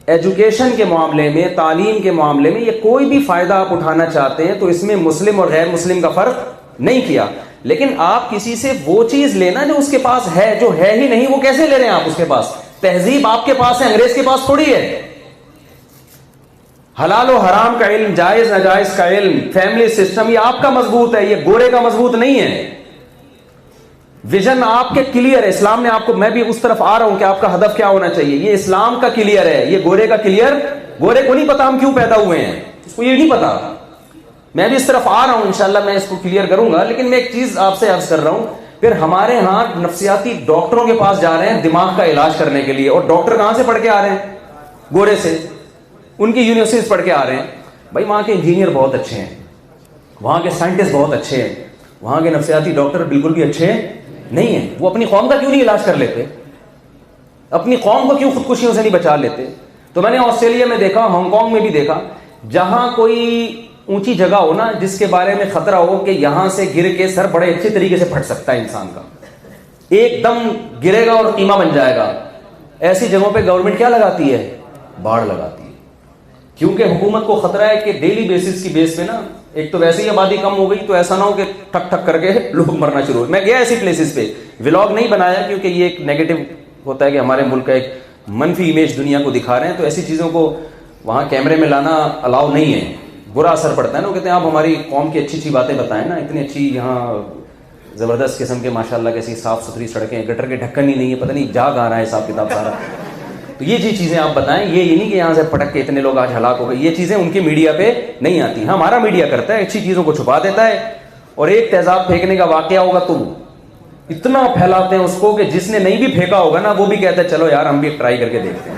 ایجوکیشن کے معاملے میں, تعلیم کے معاملے میں, یہ کوئی بھی فائدہ آپ اٹھانا چاہتے ہیں تو اس میں مسلم اور غیر مسلم کا فرق نہیں کیا. لیکن آپ کسی سے وہ چیز لینا جو اس کے پاس ہے, جو ہے ہی نہیں وہ کیسے لے رہے ہیں آپ اس کے پاس؟ تہذیب آپ کے پاس ہے, انگریز کے پاس تھوڑی ہے. حلال و حرام کا علم, جائز ناجائز کا علم, فیملی سسٹم, یہ آپ کا مضبوط ہے, یہ گورے کا مضبوط نہیں ہے. ویژن آپ کے کلیئر ہے, اسلام نے آپ کو, میں بھی اس طرف آ رہا ہوں کہ آپ کا ہدف کیا ہونا چاہیے, یہ اسلام کا کلیئر ہے, یہ گورے کا کلیئر گورے کو نہیں پتا ہم کیوں پیدا ہوئے ہیں, اس کو یہ نہیں پتا. میں بھی اس طرف آ رہا ہوں, انشاءاللہ میں اس کو کلیئر کروں گا, لیکن میں ایک چیز آپ سے عرض کر رہا ہوں. پھر ہمارے ہاں نفسیاتی ڈاکٹروں کے پاس جا رہے ہیں دماغ کا علاج کرنے کے لیے, اور ڈاکٹر کہاں سے پڑھ کے آ رہے ہیں؟ گورے سے, ان کی یونیورسٹیز پڑھ کے آ رہے ہیں. بھائی وہاں کے انجینئر بہت اچھے ہیں, وہاں کے سائنٹسٹ بہت اچھے ہیں, وہاں کے نفسیاتی ڈاکٹر بالکل بھی اچھے نہیں ہیں. وہ اپنی قوم کا کیوں نہیں علاج کر لیتے؟ اپنی قوم کو کیوں خودکشیوں سے نہیں بچا لیتے؟ تو میں نے آسٹریلیا میں دیکھا, ہانگ کانگ میں بھی دیکھا, جہاں کوئی اونچی جگہ ہو نا جس کے بارے میں خطرہ ہو کہ یہاں سے گر کے سر بڑے اچھے طریقے سے پھٹ سکتا ہے انسان کا, ایک دم گرے گا اور قیمہ بن جائے گا, ایسی جگہوں پہ گورنمنٹ کیا لگاتی ہے؟ باڑ لگاتی ہے. کیونکہ حکومت کو خطرہ ہے کہ ڈیلی بیسس کی بیس پہ نا, ایک تو ویسے ہی آبادی کم ہو گئی, تو ایسا نہ ہو کہ ٹھک ٹھک کر کے لوگ مرنا شروع ہو. میں گیا ایسی پلیسز پہ, ولاگ نہیں بنایا کیونکہ یہ ایک نیگیٹو ہوتا ہے کہ ہمارے ملک کا ایک منفی امیج دنیا کو دکھا رہے ہیں, تو ایسی چیزوں کو وہاں کیمرے میں لانا الاؤ نہیں ہے, برا اثر پڑتا ہے نا. وہ کہتے ہیں آپ ہماری قوم کی اچھی اچھی باتیں بتائیں نا, اتنی اچھی یہاں زبردست قسم کے ماشاءاللہ کیسی صاف ستھری سڑکیں, گٹر کے ڈھکن ہی نہیں ہے, پتہ نہیں جا کہاں رہا ہے حساب کتاب سارا. تو یہ چیزیں آپ بتائیں, یہ نہیں کہ یہاں سے پٹک کے اتنے لوگ آج ہلاک ہو گئے. یہ چیزیں ان کے میڈیا پہ نہیں آتی. ہاں ہمارا میڈیا کرتا ہے, اچھی چیزوں کو چھپا دیتا ہے, اور ایک تیزاب پھینکنے کا واقعہ ہوگا تو اتنا پھیلاتے ہیں اس کو کہ جس نے نہیں بھی پھینکا ہوگا نا وہ بھی کہتا ہے چلو یار ہم بھی ٹرائی کر کے دیکھتے ہیں.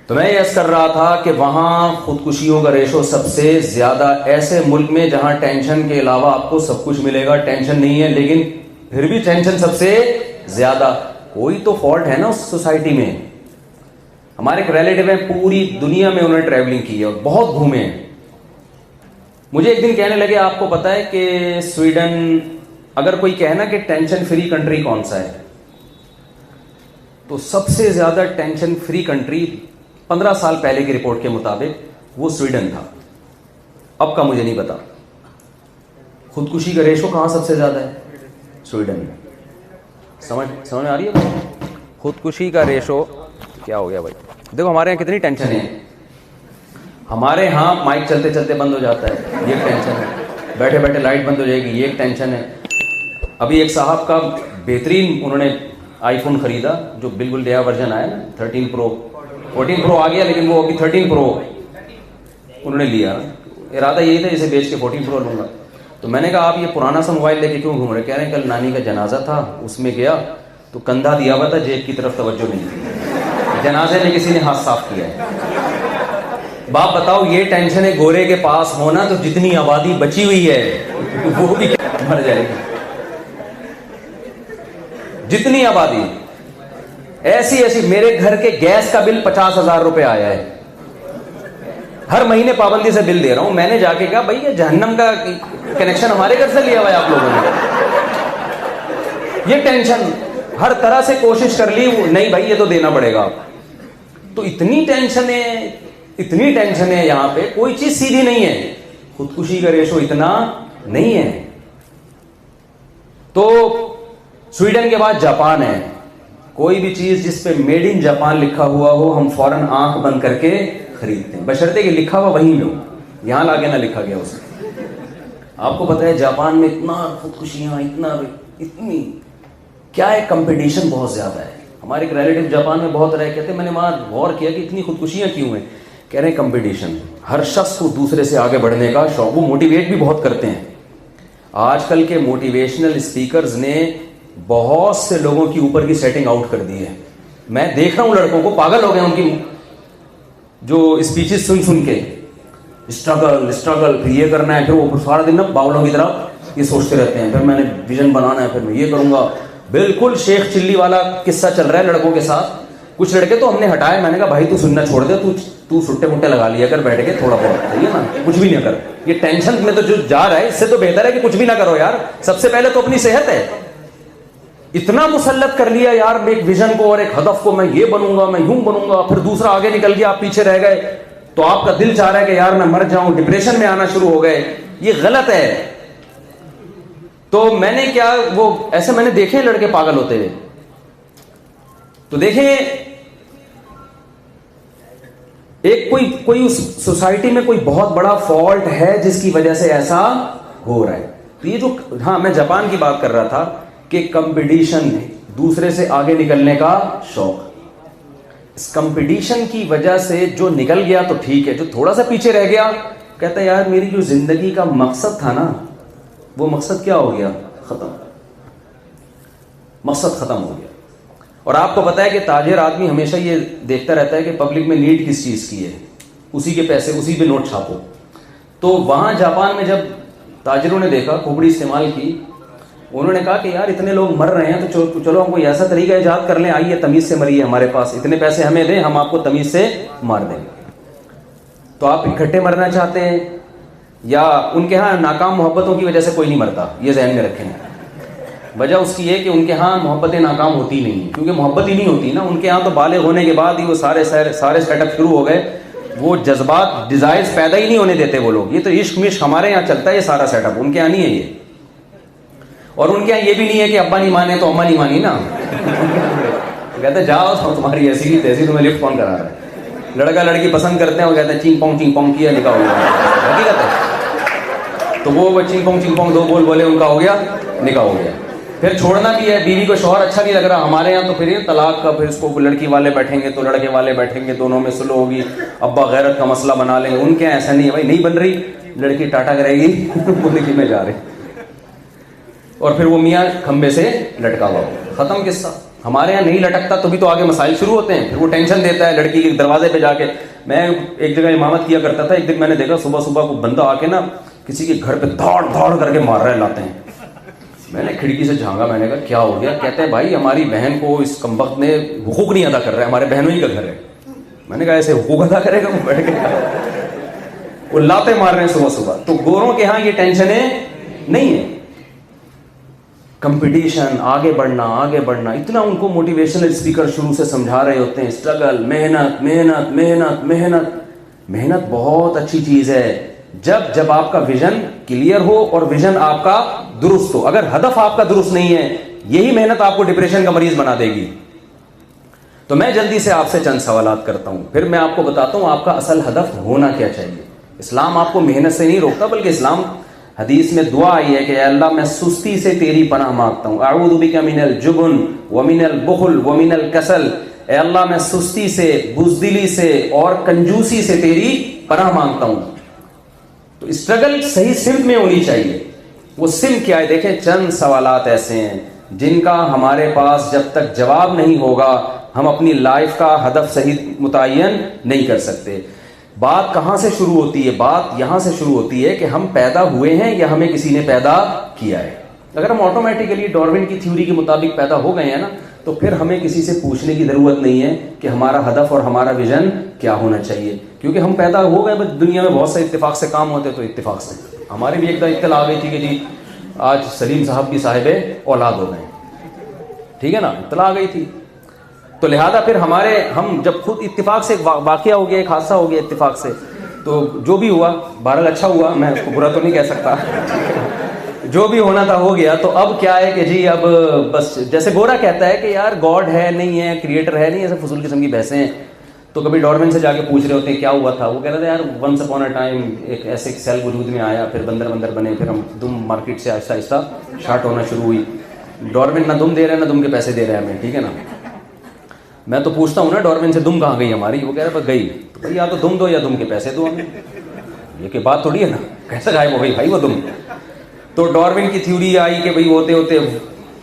تو میں یہ عرض کر رہا تھا کہ وہاں خودکشیوں کا ریشو سب سے زیادہ, ایسے ملک میں جہاں ٹینشن کے علاوہ آپ کو سب کچھ ملے گا, ٹینشن نہیں ہے لیکن پھر بھی ٹینشن سب سے زیادہ. کوئی تو فالٹ ہے نا اس سوسائٹی میں. ہمارے ایک ریلیٹیو ہیں, پوری دنیا میں انہوں نے ٹریولنگ کی ہے اور بہت گھومے ہیں. مجھے ایک دن کہنے لگے آپ کو پتا ہے کہ سویڈن, اگر کوئی کہنا کہ ٹینشن فری کنٹری کون سا ہے, تو سب سے زیادہ ٹینشن فری کنٹری 15 سال پہلے کی رپورٹ کے مطابق وہ سویڈن تھا. اب کا مجھے نہیں پتا. خودکشی کا ریشو کہاں سب سے زیادہ ہے؟ سویڈن میں. سمجھ میں آ رہی ہے؟ خودکشی کا ریشو کیا ہو گیا بھائی؟ دیکھو ہمارے یہاں کتنی ٹینشن ہے. ہمارے ہاں مائک چلتے چلتے بند ہو جاتا ہے, یہ ایک ٹینشن ہے. بیٹھے بیٹھے لائٹ بند ہو جائے گی, یہ ایک ٹینشن ہے. ابھی ایک صاحب کا بہترین انہوں نے آئی فون خریدا, جو بالکل نیا ورژن آیا نا, 13 پرو, 14 پرو آ گیا لیکن وہ ابھی 13 پرو انہوں نے لیا. ارادہ یہی تھا اسے بیچ کے 14 پرو لوں گا. تو میں نے کہا آپ یہ پرانا سا موبائل لے کے کیوں گھوم رہے؟ کہہ رہے ہیں کل نانی کا جنازہ تھا, اس میں گیا تو کندھا دیا ہوا تھا, جیب کی طرف توجہ نہیں تھی, جنازے میں کسی نے ہاتھ صاف کیا ہے. باپ بتاؤ یہ ٹینشن ہے گورے کے پاس ہونا تو جتنی آبادی بچی ہوئی ہے وہ بھی مر جائے گی. جتنی آبادی ایسی میرے گھر کے گیس کا بل 50,000 روپے آیا ہے, ہر مہینے پابندی سے بل دے رہا ہوں. میں نے جا کے کہا بھائی یہ جہنم کا کنیکشن ہمارے گھر سے لیا ہوا ہے آپ لوگوں نے. یہ ٹینشن ہر طرح سے کوشش کر لی, نہیں بھائی یہ تو دینا پڑے گا. تو اتنی ٹینشن ہے یہاں پہ, کوئی چیز سیدھی نہیں ہے. خودکشی کا ریشو اتنا نہیں ہے. تو سویڈن کے بعد جاپان ہے. کوئی بھی چیز جس پہ میڈ ان جاپان لکھا ہوا ہو ہم فوراً آنکھ بند کر کے خریدتے ہیں, بشرطے کہ لکھا ہوا وہیں میں ہو, یہاں لا کے نہ لکھا گیا اس میں. آپ کو پتا ہے جاپان میں اتنا خودکشیاں, اتنی کیا ہے, کمپٹیشن بہت زیادہ ہے. ہمارے ایک ریلیٹیو جاپان میں بہت رہے, کہتے ہیں میں نے وہاں غور کیا کہ اتنی خودکشیاں کیوں ہیں. کہہ رہے ہیں کمپٹیشن, ہر شخص کو دوسرے سے آگے بڑھنے کا شوق, وہ موٹیویٹ بھی بہت کرتے ہیں. آج کل کے موٹیویشنل اسپیکرز نے بہت سے لوگوں کی اوپر کی سیٹنگ آؤٹ کر دی ہے. میں دیکھ رہا ہوں لڑکوں کو, پاگل ہو گئے ان کی جو اسپیچز سن کے, اسٹرگل پھر یہ کرنا ہے, پھر وہ سارا دن نا باولوں کی طرح یہ سوچتے رہتے ہیں, پھر میں نے ویژن بنانا ہے, پھر میں یہ کروں گا. بالکل شیخ چلی والا قصہ چل رہا ہے لڑکوں کے ساتھ. کچھ لڑکے تو ہم نے ہٹائے, میں نے کہا بھائی تو سننا چھوڑ دے, تو سٹے مٹے لگا لیا کر بیٹھ کے تھوڑا بہت, صحیح ہے نا, کچھ بھی نہ کر. یہ ٹینشن میں تو جو جا رہا ہے اس سے تو بہتر ہے کہ کچھ بھی نہ کرو یار. سب سے پہلے تو اپنی صحت ہے. اتنا مسلط کر لیا یار ایک ویژن کو اور ایک ہدف کو, میں یہ بنوں گا, میں یوں بنوں گا, پھر دوسرا آگے نکل گیا, آپ پیچھے رہ گئے, تو آپ کا دل چاہ رہا ہے کہ یار میں مر جاؤں, ڈپریشن میں آنا شروع ہو گئے. یہ غلط ہے. تو میں نے کیا, وہ ایسے میں نے دیکھے لڑکے پاگل ہوتے ہوئے. تو دیکھیں ایک کوئی اس سوسائٹی میں کوئی بہت بڑا فالٹ ہے جس کی وجہ سے ایسا ہو رہا ہے. تو یہ جو, ہاں میں جاپان کی بات کر رہا تھا کہ کمپٹیشن, دوسرے سے آگے نکلنے کا شوق. اس کمپٹیشن کی وجہ سے جو نکل گیا تو ٹھیک ہے, جو تھوڑا سا پیچھے رہ گیا کہتا ہے یار میری جو زندگی کا مقصد تھا نا, وہ مقصد کیا ہو گیا, ختم, مقصد ختم ہو گیا. اور آپ کو پتا ہے کہ تاجر آدمی ہمیشہ یہ دیکھتا رہتا ہے کہ پبلک میں نیڈ کس چیز کی ہے, اسی کے پیسے اسی پہ نوٹ چھاپو. تو وہاں جاپان میں جب تاجروں نے دیکھا, کھوپڑی استعمال کی, انہوں نے کہا کہ یار اتنے لوگ مر رہے ہیں تو چلو ہم کوئی ایسا طریقہ ایجاد کر لیں, آئیے تمیز سے مریے, ہمارے پاس اتنے پیسے ہمیں دیں, ہم آپ کو تمیز سے مار دیں گے. تو آپ اکٹھے مرنا چاہتے ہیں یا ان کے ہاں ناکام محبتوں کی وجہ سے کوئی نہیں مرتا, یہ ذہن میں رکھیں. وجہ اس کی ہے کہ ان کے ہاں محبتیں ناکام ہوتی نہیں, کیونکہ محبت ہی نہیں ہوتی نا ان کے ہاں. تو بالغ ہونے کے بعد ہی وہ سارے سیٹ اپ شروع ہو گئے, وہ جذبات ڈیزائرز پیدا ہی نہیں ہونے دیتے وہ لوگ. یہ تو عشق مشق ہمارے یہاں چلتا ہے, یہ سارا سیٹ اپ ان کے یہاں نہیں ہے یہ. اور ان کے یہاں یہ بھی نہیں ہے کہ ابا نہیں مانے تو اماں نہیں مانی نا. کہتے جاؤ تمہاری ایسی کی تیسی, تمہیں لفٹ کون کرا رہا ہے. لڑکا لڑکی پسند کرتے ہیں, وہ کہتے ہیں چینگ پونگ کیا نکاح ہو گیا, حقیقت ہے. تو وہ چینگ پونگ دو بول بولے, ان کا ہو گیا, نکاح ہو گیا. پھر چھوڑنا بھی ہے, بیوی کو شوہر اچھا نہیں لگ رہا ہمارے یہاں, تو پھر یہ طلاق کا, پھر اس کو لڑکی والے بیٹھیں گے تو لڑکے والے بیٹھیں گے, دونوں میں سلو ہوگی, ابا غیرت کا مسئلہ بنا لیں گے. ان کے ایسا نہیں ہے بھائی, نہیں بن رہی لڑکی ٹاٹا کرے گی, وہ میں جا رہے, اور پھر وہ میاں کھمبے سے لٹکا ہوا, ختم قصہ. ہمارے یہاں نہیں لٹکتا تو بھی تو آگے مسائل شروع ہوتے ہیں. پھر وہ ٹینشن دیتا ہے لڑکی کے دروازے پہ جا کے. میں ایک جگہ امامت کیا کرتا تھا, ایک دن میں نے دیکھا صبح کو بندہ آ کے نا کسی کے گھر پہ دھاڑ کر کے مار رہے لاتے ہیں. میں نے کھڑکی سے جھانگا, میں نے کہا کیا ہو گیا. کہتے ہیں بھائی ہماری بہن کو اس کمبخت نے حقوق نہیں ادا کر رہا ہے, ہمارے بہنوں ہی کا گھر ہے. میں نے کہا ایسے حقوق ادا کرے گا وہ بیٹھ کے, وہ لاتے مار رہے ہیں صبح. تو گوروں کے ہاں یہ ٹینشنیں نہیں ہے. کمپٹیشن, آگے بڑھنا, اتنا ان کو موٹیویشنل اسپیکر شروع سے سمجھا رہے ہوتے ہیں. اسٹرگل, محنت بہت اچھی چیز ہے جب آپ کا ویژن کلیئر ہو اور ویژن آپ کا درست ہو. اگر ہدف آپ کا درست نہیں ہے, یہی محنت آپ کو ڈپریشن کا مریض بنا دے گی. تو میں جلدی سے آپ سے چند سوالات کرتا ہوں, پھر میں آپ کو بتاتا ہوں آپ کا اصل ہدف ہونا کیا چاہیے. اسلام آپ کو محنت سے نہیں روکتا, بلکہ اسلام حدیث میں دعا آئی ہے کہ اے اللہ میں سستی سے تیری پناہ مانگتا ہوں, اعوذ بک من الجبن ومن البخل ومن الکسل. اے اللہ میں سستی سے, بزدلی سے اور کنجوسی سے تیری پناہ مانگتا ہوں. تو اسٹرگل صحیح سمت میں ہونی چاہیے. وہ سمت کیا ہے؟ دیکھیں چند سوالات ایسے ہیں جن کا ہمارے پاس جب تک جواب نہیں ہوگا ہم اپنی لائف کا ہدف صحیح متعین نہیں کر سکتے. بات کہاں سے شروع ہوتی ہے؟ بات یہاں سے شروع ہوتی ہے کہ ہم پیدا ہوئے ہیں یا ہمیں کسی نے پیدا کیا ہے. اگر ہم آٹومیٹیکلی ڈاروین کی تھیوری کے مطابق پیدا ہو گئے ہیں نا, تو پھر ہمیں کسی سے پوچھنے کی ضرورت نہیں ہے کہ ہمارا ہدف اور ہمارا ویژن کیا ہونا چاہیے, کیونکہ ہم پیدا ہو گئے. بس دنیا میں بہت سے اتفاق سے کام ہوتے, تو اتفاق سے ہماری بھی ایک دم اطلاع آ گئی تھی کہ جی آج سلیم صاحب کی صاحب اولاد ہو گئے, ٹھیک ہے نا, اطلاع آ گئی تھی. تو لہذا پھر ہم جب خود اتفاق سے واقعہ ہو گیا, ایک حادثہ ہو گیا اتفاق سے, تو جو بھی ہوا بہرحال اچھا ہوا, میں اس کو برا تو نہیں کہہ سکتا. جو بھی ہونا تھا ہو گیا. تو اب کیا ہے کہ جی اب بس جیسے گورا کہتا ہے کہ یار گاڈ ہے نہیں ہے, کریٹر ہے نہیں, ایسے فضول قسم کی بحثیں ہیں. تو کبھی ڈاروین سے جا کے پوچھ رہے ہوتے ہیں کیا ہوا تھا, وہ کہہ رہے تھے یار ونس اپون اے ٹائم ایک ایسے سیل وجود میں آیا, پھر بندر بنے, پھر ہم دم مارکیٹ سے آہستہ آہستہ شارٹ ہونا شروع ہوئی. ڈاروین نہ دم دے رہے ہیں نہ دم کے پیسے دے رہے ہیں ہمیں, ٹھیک ہے نا. میں تو پوچھتا ہوں نا ڈاروین سے دم کہاں گئی ہماری, وہ کہہ رہے بس گئی. تو بھائی یا تو دم دو یا دم کے پیسے دو ہمیں, یہ کہ بات تھوڑی ہے نا, کیسے غائب ہو گئی بھائی وہ دم. تو ڈاروین کی تھیوری آئی کہ بھائی ہوتے ہوتے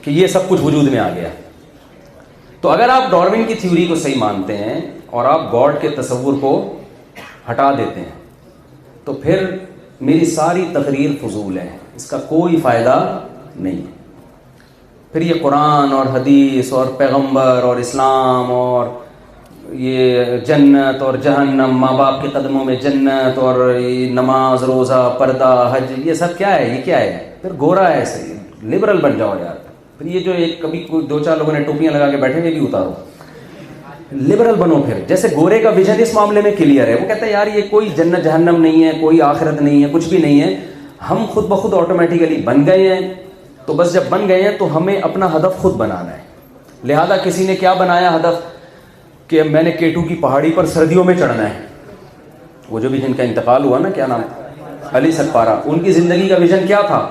کہ یہ سب کچھ وجود میں آ گیا. تو اگر آپ ڈاروین کی تھیوری کو صحیح مانتے ہیں اور آپ گاڈ کے تصور کو ہٹا دیتے ہیں, تو پھر میری ساری تقریر فضول ہے, اس کا کوئی فائدہ نہیں. پھر یہ قرآن اور حدیث اور پیغمبر اور اسلام اور یہ جنت اور جہنم, ماں باپ کے قدموں میں جنت, اور یہ نماز روزہ پردہ حج, یہ سب کیا ہے؟ یہ کیا ہے؟ پھر گورا ہے ایسے, لبرل بن جاؤ یار. پھر یہ جو ایک کبھی دو چار لوگوں نے ٹوپیاں لگا کے بیٹھے ہوئے بھی اتارو, لبرل بنو. پھر جیسے گورے کا ویژن اس معاملے میں کلیئر ہے, وہ کہتا ہے یار یہ کوئی جنت جہنم نہیں ہے, کوئی آخرت نہیں ہے, کچھ بھی نہیں ہے, ہم خود بخود آٹومیٹیکلی بن گئے ہیں. تو بس جب بن گئے ہیں تو ہمیں اپنا ہدف خود بنانا ہے. لہذا کسی نے کیا بنایا ہدف کہ میں نے K2 کی پہاڑی پر سردیوں میں چڑھنا ہے. وہ جو بھی جن کا انتقال ہوا نا, کیا نام, علی سکپارہ, ان کی زندگی کا ویژن کیا تھا؟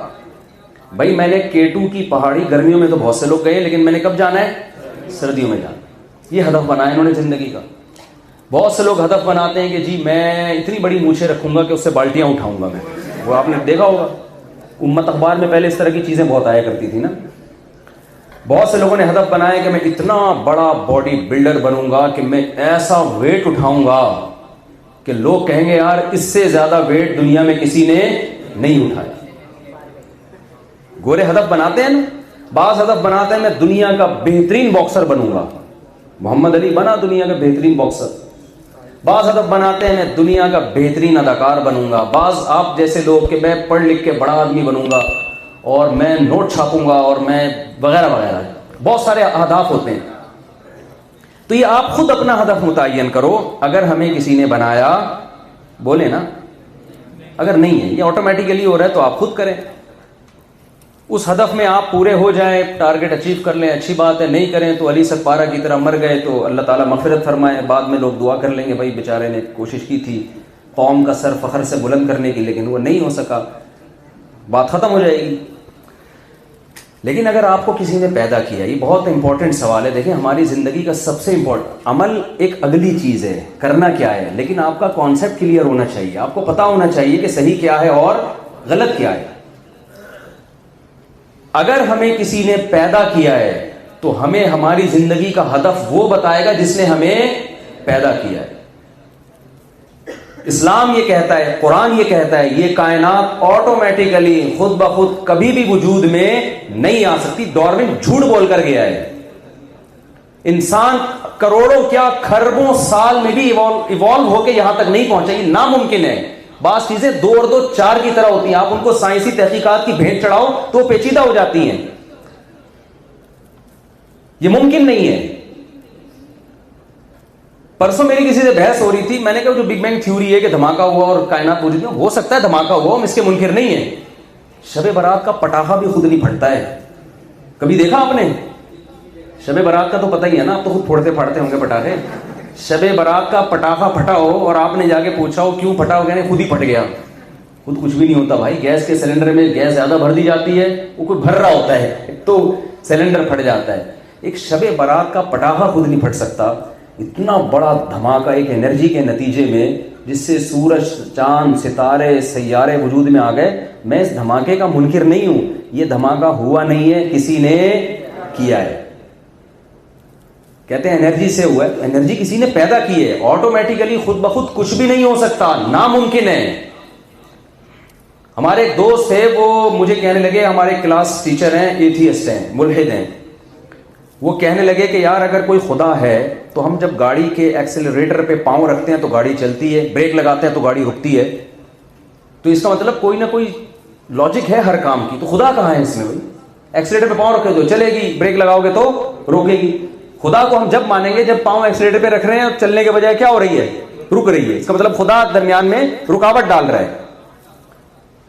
بھائی میں نے K2 کی پہاڑی, گرمیوں میں تو بہت سے لوگ گئے, لیکن میں نے کب جانا ہے؟ سردیوں میں جانا. یہ ہدف بنایا انہوں نے زندگی کا. بہت سے لوگ ہدف بناتے ہیں کہ جی میں اتنی بڑی مونچھیں رکھوں گا کہ اس سے بالٹیاں اٹھاؤں گا میں. وہ آپ نے دیکھا ہوگا امت اخبار میں پہلے اس طرح کی چیزیں بہت آیا کرتی تھی نا. بہت سے لوگوں نے ہدف بنایا کہ میں اتنا بڑا باڈی بلڈر بنوں گا کہ میں ایسا ویٹ اٹھاؤں گا کہ لوگ کہیں گے یار اس سے زیادہ ویٹ دنیا میں کسی نے نہیں اٹھایا. گورے ہدف بناتے ہیں نا. بعض ہدف بناتے ہیں میں دنیا کا بہترین باکسر بنوں گا. محمد علی بنا دنیا کا بہترین باکسر. بعض ہدف بناتے ہیں میں دنیا کا بہترین اداکار بنوں گا. بعض آپ جیسے لوگ کہ میں پڑھ لکھ کے بڑا آدمی بنوں گا اور میں نوٹ چھاپوں گا اور میں وغیرہ وغیرہ. بہت سارے اہداف ہوتے ہیں. تو یہ آپ خود اپنا ہدف متعین کرو. اگر ہمیں کسی نے بنایا بولے نا, اگر نہیں ہے یہ آٹومیٹیکلی ہو رہا ہے تو آپ خود کریں. اس ہدف میں آپ پورے ہو جائیں, ٹارگٹ اچیو کر لیں, اچھی بات ہے. نہیں کریں تو علی سکپارہ کی طرح مر گئے تو اللہ تعالیٰ مغفرت فرمائے. بعد میں لوگ دعا کر لیں گے بھائی بیچارے نے کوشش کی تھی قوم کا سر فخر سے بلند کرنے کی لیکن وہ نہیں ہو سکا, بات ختم ہو جائے گی. لیکن اگر آپ کو کسی نے پیدا کیا, یہ بہت امپورٹنٹ سوال ہے. دیکھیں ہماری زندگی کا سب سے امپورٹنٹ عمل ایک اگلی چیز ہے, کرنا کیا ہے, لیکن آپ کا کانسیپٹ کلیئر ہونا چاہیے. آپ کو پتا ہونا چاہیے کہ صحیح کیا ہے اور غلط کیا ہے. اگر ہمیں کسی نے پیدا کیا ہے تو ہمیں ہماری زندگی کا ہدف وہ بتائے گا جس نے ہمیں پیدا کیا ہے. اسلام یہ کہتا ہے, قرآن یہ کہتا ہے, یہ کائنات آٹومیٹیکلی خود بخود کبھی بھی وجود میں نہیں آ سکتی. ڈاروین جھوٹ بول کر گیا ہے. انسان کروڑوں کیا خربوں سال میں بھی ایوالو ہو کے یہاں تک نہیں پہنچا. یہ ناممکن ہے. بعض چیزیں 2 اور 2 4 کی طرح ہوتی ہیں. آپ ان کو سائنسی تحقیقات کی بھیٹ چڑھاؤ تو پیچیدہ ہو جاتی ہیں. یہ ممکن نہیں ہے. پرسوں میری کسی سے بحث ہو رہی تھی. میں نے کہا جو بگ بینگ تھیوری ہے کہ دھماکہ ہوا اور کائنات وجود میں, ہو سکتا ہے دھماکہ ہوا, ہم اس کے منکر نہیں ہیں. شب برات کا پٹاخہ بھی خود نہیں پھٹتا ہے. کبھی دیکھا آپ نے؟ شب برات کا تو پتہ ہی ہے نا, آپ تو خود پھوڑتے پھاڑتے ہوں گے پٹاخے. شب برات کا پٹاخہ پھٹا ہو اور آپ نے جا کے پوچھا ہو کیوں پھٹا ہو, کہنے خود ہی پھٹ گیا. خود کچھ بھی نہیں ہوتا بھائی. گیس کے سلنڈر میں گیس زیادہ بھر دی جاتی ہے, وہ کوئی بھر رہا ہوتا ہے تو سلنڈر پھٹ جاتا ہے. ایک شب برات کا پٹاخہ خود نہیں پھٹ سکتا. اتنا بڑا دھماکہ ایک انرجی کے نتیجے میں جس سے سورج, چاند, ستارے, سیارے وجود میں آ گئے. میں اس دھماکے کا منکر نہیں ہوں. یہ دھماکہ ہوا نہیں ہے, کسی نے کیا ہے. کہتے ہیں انرجی سے ہوا ہے. انرجی کسی نے پیدا کی ہے. آٹومیٹیکلی خود بخود کچھ بھی نہیں ہو سکتا, ناممکن ہے. ہمارے ایک دوست ہے, وہ مجھے کہنے لگے, ہمارے کلاس ٹیچر ہیں, ایتھیسٹ ہیں, ملحد ہیں. وہ کہنے لگے کہ یار اگر کوئی خدا ہے تو ہم جب گاڑی کے ایکسیلریٹر پہ پاؤں رکھتے ہیں تو گاڑی چلتی ہے, بریک لگاتے ہیں تو گاڑی رکتی ہے. تو اس کا مطلب کوئی نہ کوئی لاجک ہے ہر کام کی. تو خدا کہاں ہے اس میں بھائی؟ ایکسیلریٹر پہ پاؤں رکھے تو چلے گی, بریک لگاؤ گے تو روکے گی. خدا کو ہم جب مانیں گے جب پاؤں ایکسیلریٹر پہ رکھ رہے ہیں اور چلنے کے بجائے کیا ہو رہی ہے, رک رہی ہے. اس کا مطلب خدا درمیان میں رکاوٹ ڈال رہا ہے.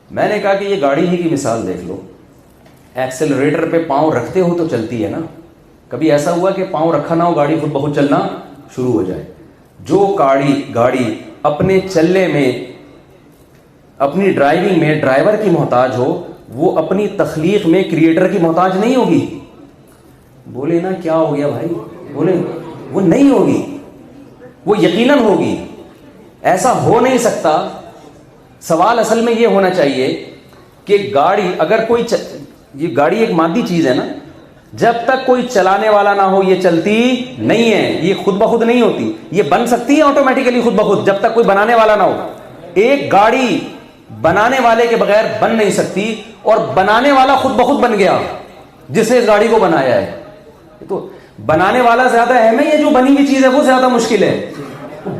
میں نے کہا کہ یہ گاڑی ہی کی مثال دیکھ لو. ایکسیلریٹر پہ پاؤں رکھتے ہو تو چلتی ہے نا. کبھی ایسا ہوا کہ پاؤں رکھا نہ ہو, گاڑی خود بخود چلنا شروع ہو جائے. جو گاڑی اپنے چلنے میں, اپنی ڈرائیونگ میں ڈرائیور کی محتاج ہو, وہ اپنی تخلیق میں کریٹر کی محتاج نہیں ہوگی. بولے نا کیا ہو گیا بھائی؟ بولے وہ نہیں ہوگی, وہ یقیناً ہوگی. ایسا ہو نہیں سکتا. سوال اصل میں یہ ہونا چاہیے کہ گاڑی اگر کوئی یہ گاڑی ایک مادی چیز ہے نا, جب تک کوئی چلانے والا نہ ہو یہ چلتی نہیں ہے. یہ خود بخود نہیں ہوتی. یہ بن سکتی ہے آٹومیٹیکلی خود بخود جب تک کوئی بنانے والا نہ ہو. ایک گاڑی بنانے والے کے بغیر بن نہیں سکتی, اور بنانے والا خود بخود بن گیا جس نے اس گاڑی کو بنایا ہے. تو بنانے والا زیادہ اہم ہے, یہ جو بنی ہوئی چیز ہے وہ زیادہ مشکل ہے.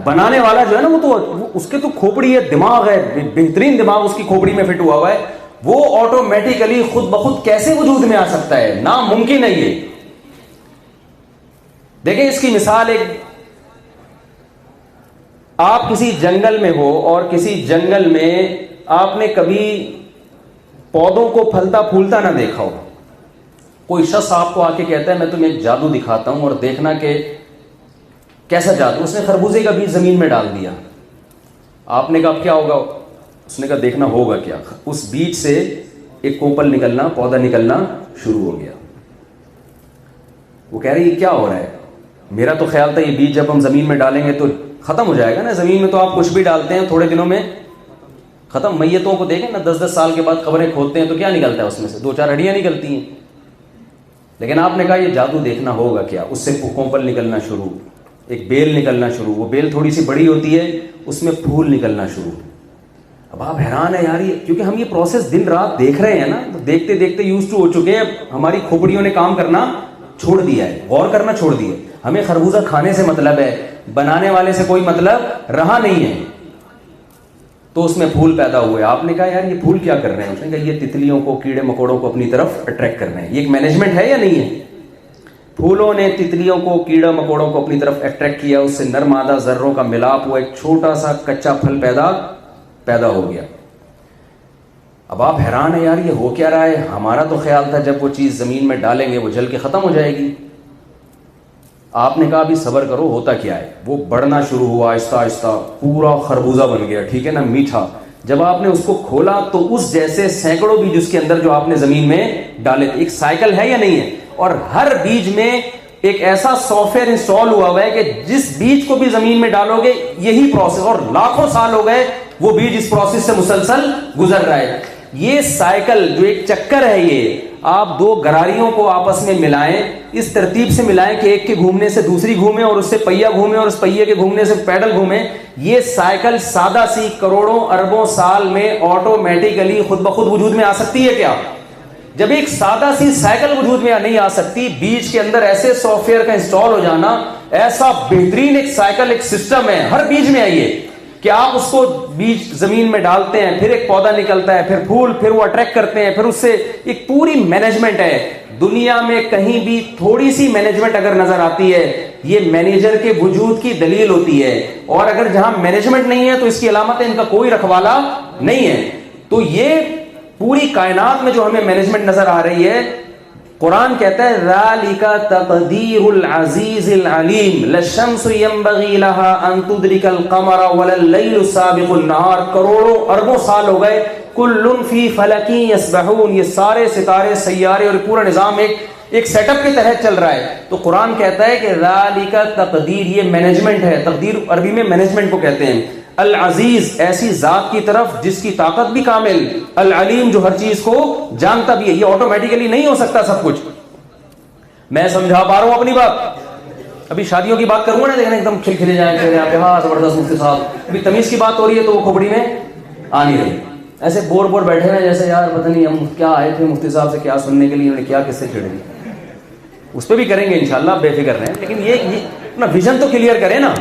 بنانے والا جو ہے نا وہ تو اس کے تو کھوپڑی ہے, دماغ ہے, بہترین دماغ اس کی کھوپڑی میں فٹ ہوا ہے. وہ آٹومیٹیکلی خود بخود کیسے وجود میں آ سکتا ہے؟ ناممکن ہے یہ. دیکھیں اس کی مثال, ایک آپ کسی جنگل میں ہو اور کسی جنگل میں آپ نے کبھی پودوں کو پھلتا پھولتا نہ دیکھا ہو. کوئی شخص آپ کو آ کے کہتا ہے میں تمہیں ایک جادو دکھاتا ہوں اور دیکھنا کہ کیسا جادو. اس نے خربوزے کا بیج زمین میں ڈال دیا. آپ نے کہا اب کیا ہوگا؟ اس نے کہا دیکھنا ہوگا کیا. اس بیج سے ایک کوپل نکلنا, پودا نکلنا شروع ہو گیا. وہ کہہ رہی ہے کیا ہو رہا ہے؟ میرا تو خیال تھا یہ بیج جب ہم زمین میں ڈالیں گے تو ختم ہو جائے گا نا. زمین میں تو آپ کچھ بھی ڈالتے ہیں تھوڑے دنوں میں ختم. میتوں کو دیکھیں نا 10-10 سال کے بعد قبریں کھودتے ہیں تو کیا نکلتا ہے اس میں سے؟ 2-4 ہڈیاں نکلتی ہیں. لیکن آپ نے کہا یہ جادو دیکھنا ہوگا کیا. اس سے کوپل نکلنا شروع, ایک بیل نکلنا شروع. وہ بیل تھوڑی سی بڑی ہوتی ہے, اس میں پھول نکلنا شروع. اب آپ حیران ہیں یار, یہ کیونکہ ہم یہ پروسیس دن رات دیکھ رہے ہیں نا, تو دیکھتے دیکھتے یوز ٹو ہو چکے ہیں. ہماری کھوپڑیوں نے کام کرنا چھوڑ دیا ہے, غور کرنا چھوڑ دیا. ہمیں خربوزہ کھانے سے مطلب ہے, بنانے والے سے کوئی مطلب رہا نہیں ہے. تو اس میں پھول پیدا ہوئے. آپ نے کہا یار یہ پھول کیا کر رہے ہیں؟ اس نے کہا یہ تتلیوں کو, کیڑے مکوڑوں کو اپنی طرف اٹریکٹ کر رہے ہیں. یہ ایک مینجمنٹ ہے یا نہیں ہے؟ پھولوں نے تتلیوں کو, کیڑے مکوڑوں کو اپنی طرف اٹریکٹ کیا, اس سے نرم مادہ ذروں کا ملاپ ہوا, ایک چھوٹا سا کچا پھل پیدا ہو گیا. اب آپ حیران ہیں یار یہ ہو کیا رہا ہے. ہمارا تو خیال تھا جب وہ چیز زمین میں ڈالیں گے وہ جل کے ختم ہو جائے گی. آپ نے کہا ابھی صبر کرو, ہوتا کیا ہے. وہ بڑھنا شروع ہوا آہستہ آہستہ, پورا خربوزہ بن گیا, ٹھیک ہے نا, میٹھا. جب آپ نے اس کو کھولا تو اس جیسے سینکڑوں بیج اس کے اندر جو آپ نے زمین میں ڈالے. ایک سائیکل ہے یا نہیں ہے؟ اور ہر بیج میں ایک ایسا سافٹ ویئر انسٹال ہوا ہوا ہے کہ جس بیج کو بھی زمین میں ڈالو گے یہی پروسیس, اور لاکھوں سال ہو گئے وہ بیج اس پروسیس سے مسلسل گزر رہا ہے. یہ سائیکل جو ایک چکر ہے, یہ آپ 2 گراریوں کو آپس میں ملائیں, اس ترتیب سے ملائیں کہ ایک کے گھومنے سے دوسری گھومے, اور اس سے پہیا گھومے, اور اس پہیے کے گھومنے سے پیڈل گھومے. یہ سائیکل سادہ سی کروڑوں اربوں سال میں آٹومیٹیکلی خود بخود وجود میں آ سکتی ہے کیا؟ جب ایک سادہ سی سائیکل وجود میں نہیں آ سکتی, بیج کے اندر ایسے سافٹ ویئر کا انسٹال ہو جانا, ایسا بہترین ایک سائیکل, ایک سسٹم ہے ہر بیج میں آئیے کہ آپ اس کو بیج زمین میں ڈالتے ہیں, پھر ایک پودا نکلتا ہے, پھر پھول, پھر وہ اٹریکٹ کرتے ہیں, پھر اس سے ایک پوری مینجمنٹ ہے. دنیا میں کہیں بھی تھوڑی سی مینجمنٹ اگر نظر آتی ہے, یہ مینیجر کے وجود کی دلیل ہوتی ہے. اور اگر جہاں مینجمنٹ نہیں ہے تو اس کی علامت ہے ان کا کوئی رکھوالا نہیں ہے. تو یہ پوری کائنات میں جو ہمیں مینجمنٹ نظر آ رہی ہے, قرآن کہتا ہے ذالک تقدیر العزیز العلیم لا الشمس ينبغي لها ان تدرك القمر ولا الليل سابق النهار. کروڑوں اربوں سال ہو گئے, کل فی فلک یسبحون, یہ سارے ستارے, سیارے اور پورا نظام ایک سیٹ اپ کے تحت چل رہا ہے. تو قرآن کہتا ہے کہ ذالک تقدیر, یہ مینجمنٹ ہے. تقدیر عربی میں مینجمنٹ کو کہتے ہیں. العزیز, ایسی ذات کی طرف جس کی طاقت بھی کامل, العلیم, جو ہر چیز کو جانتا بھی ہے. یہ آٹومیٹیکلی نہیں ہو سکتا سب کچھ. میں سمجھا پا رہا ہوں اپنی بات؟ ابھی شادیوں کی بات کروں نا, دیکھنا ایک دم کھلکھلے جائیں پھر یہاں پہ, ہاں زبردست مفتی صاحب. ابھی تمیز کی بات ہو رہی ہے تو وہ کھوپڑی میں آ نہیں رہی. ایسے بور بیٹھے ہیں جیسے یار پتہ نہیں ہم کیا آئے تھے مفتی صاحب سے کیا سننے کے لیے, انہوں نے کیا قصے چھیڑ دی. اس پہ بھی کریں گے انشاءاللہ, بے فکر رہیں. لیکن یہ اپنا ویژن تو کلیئر کریں نا.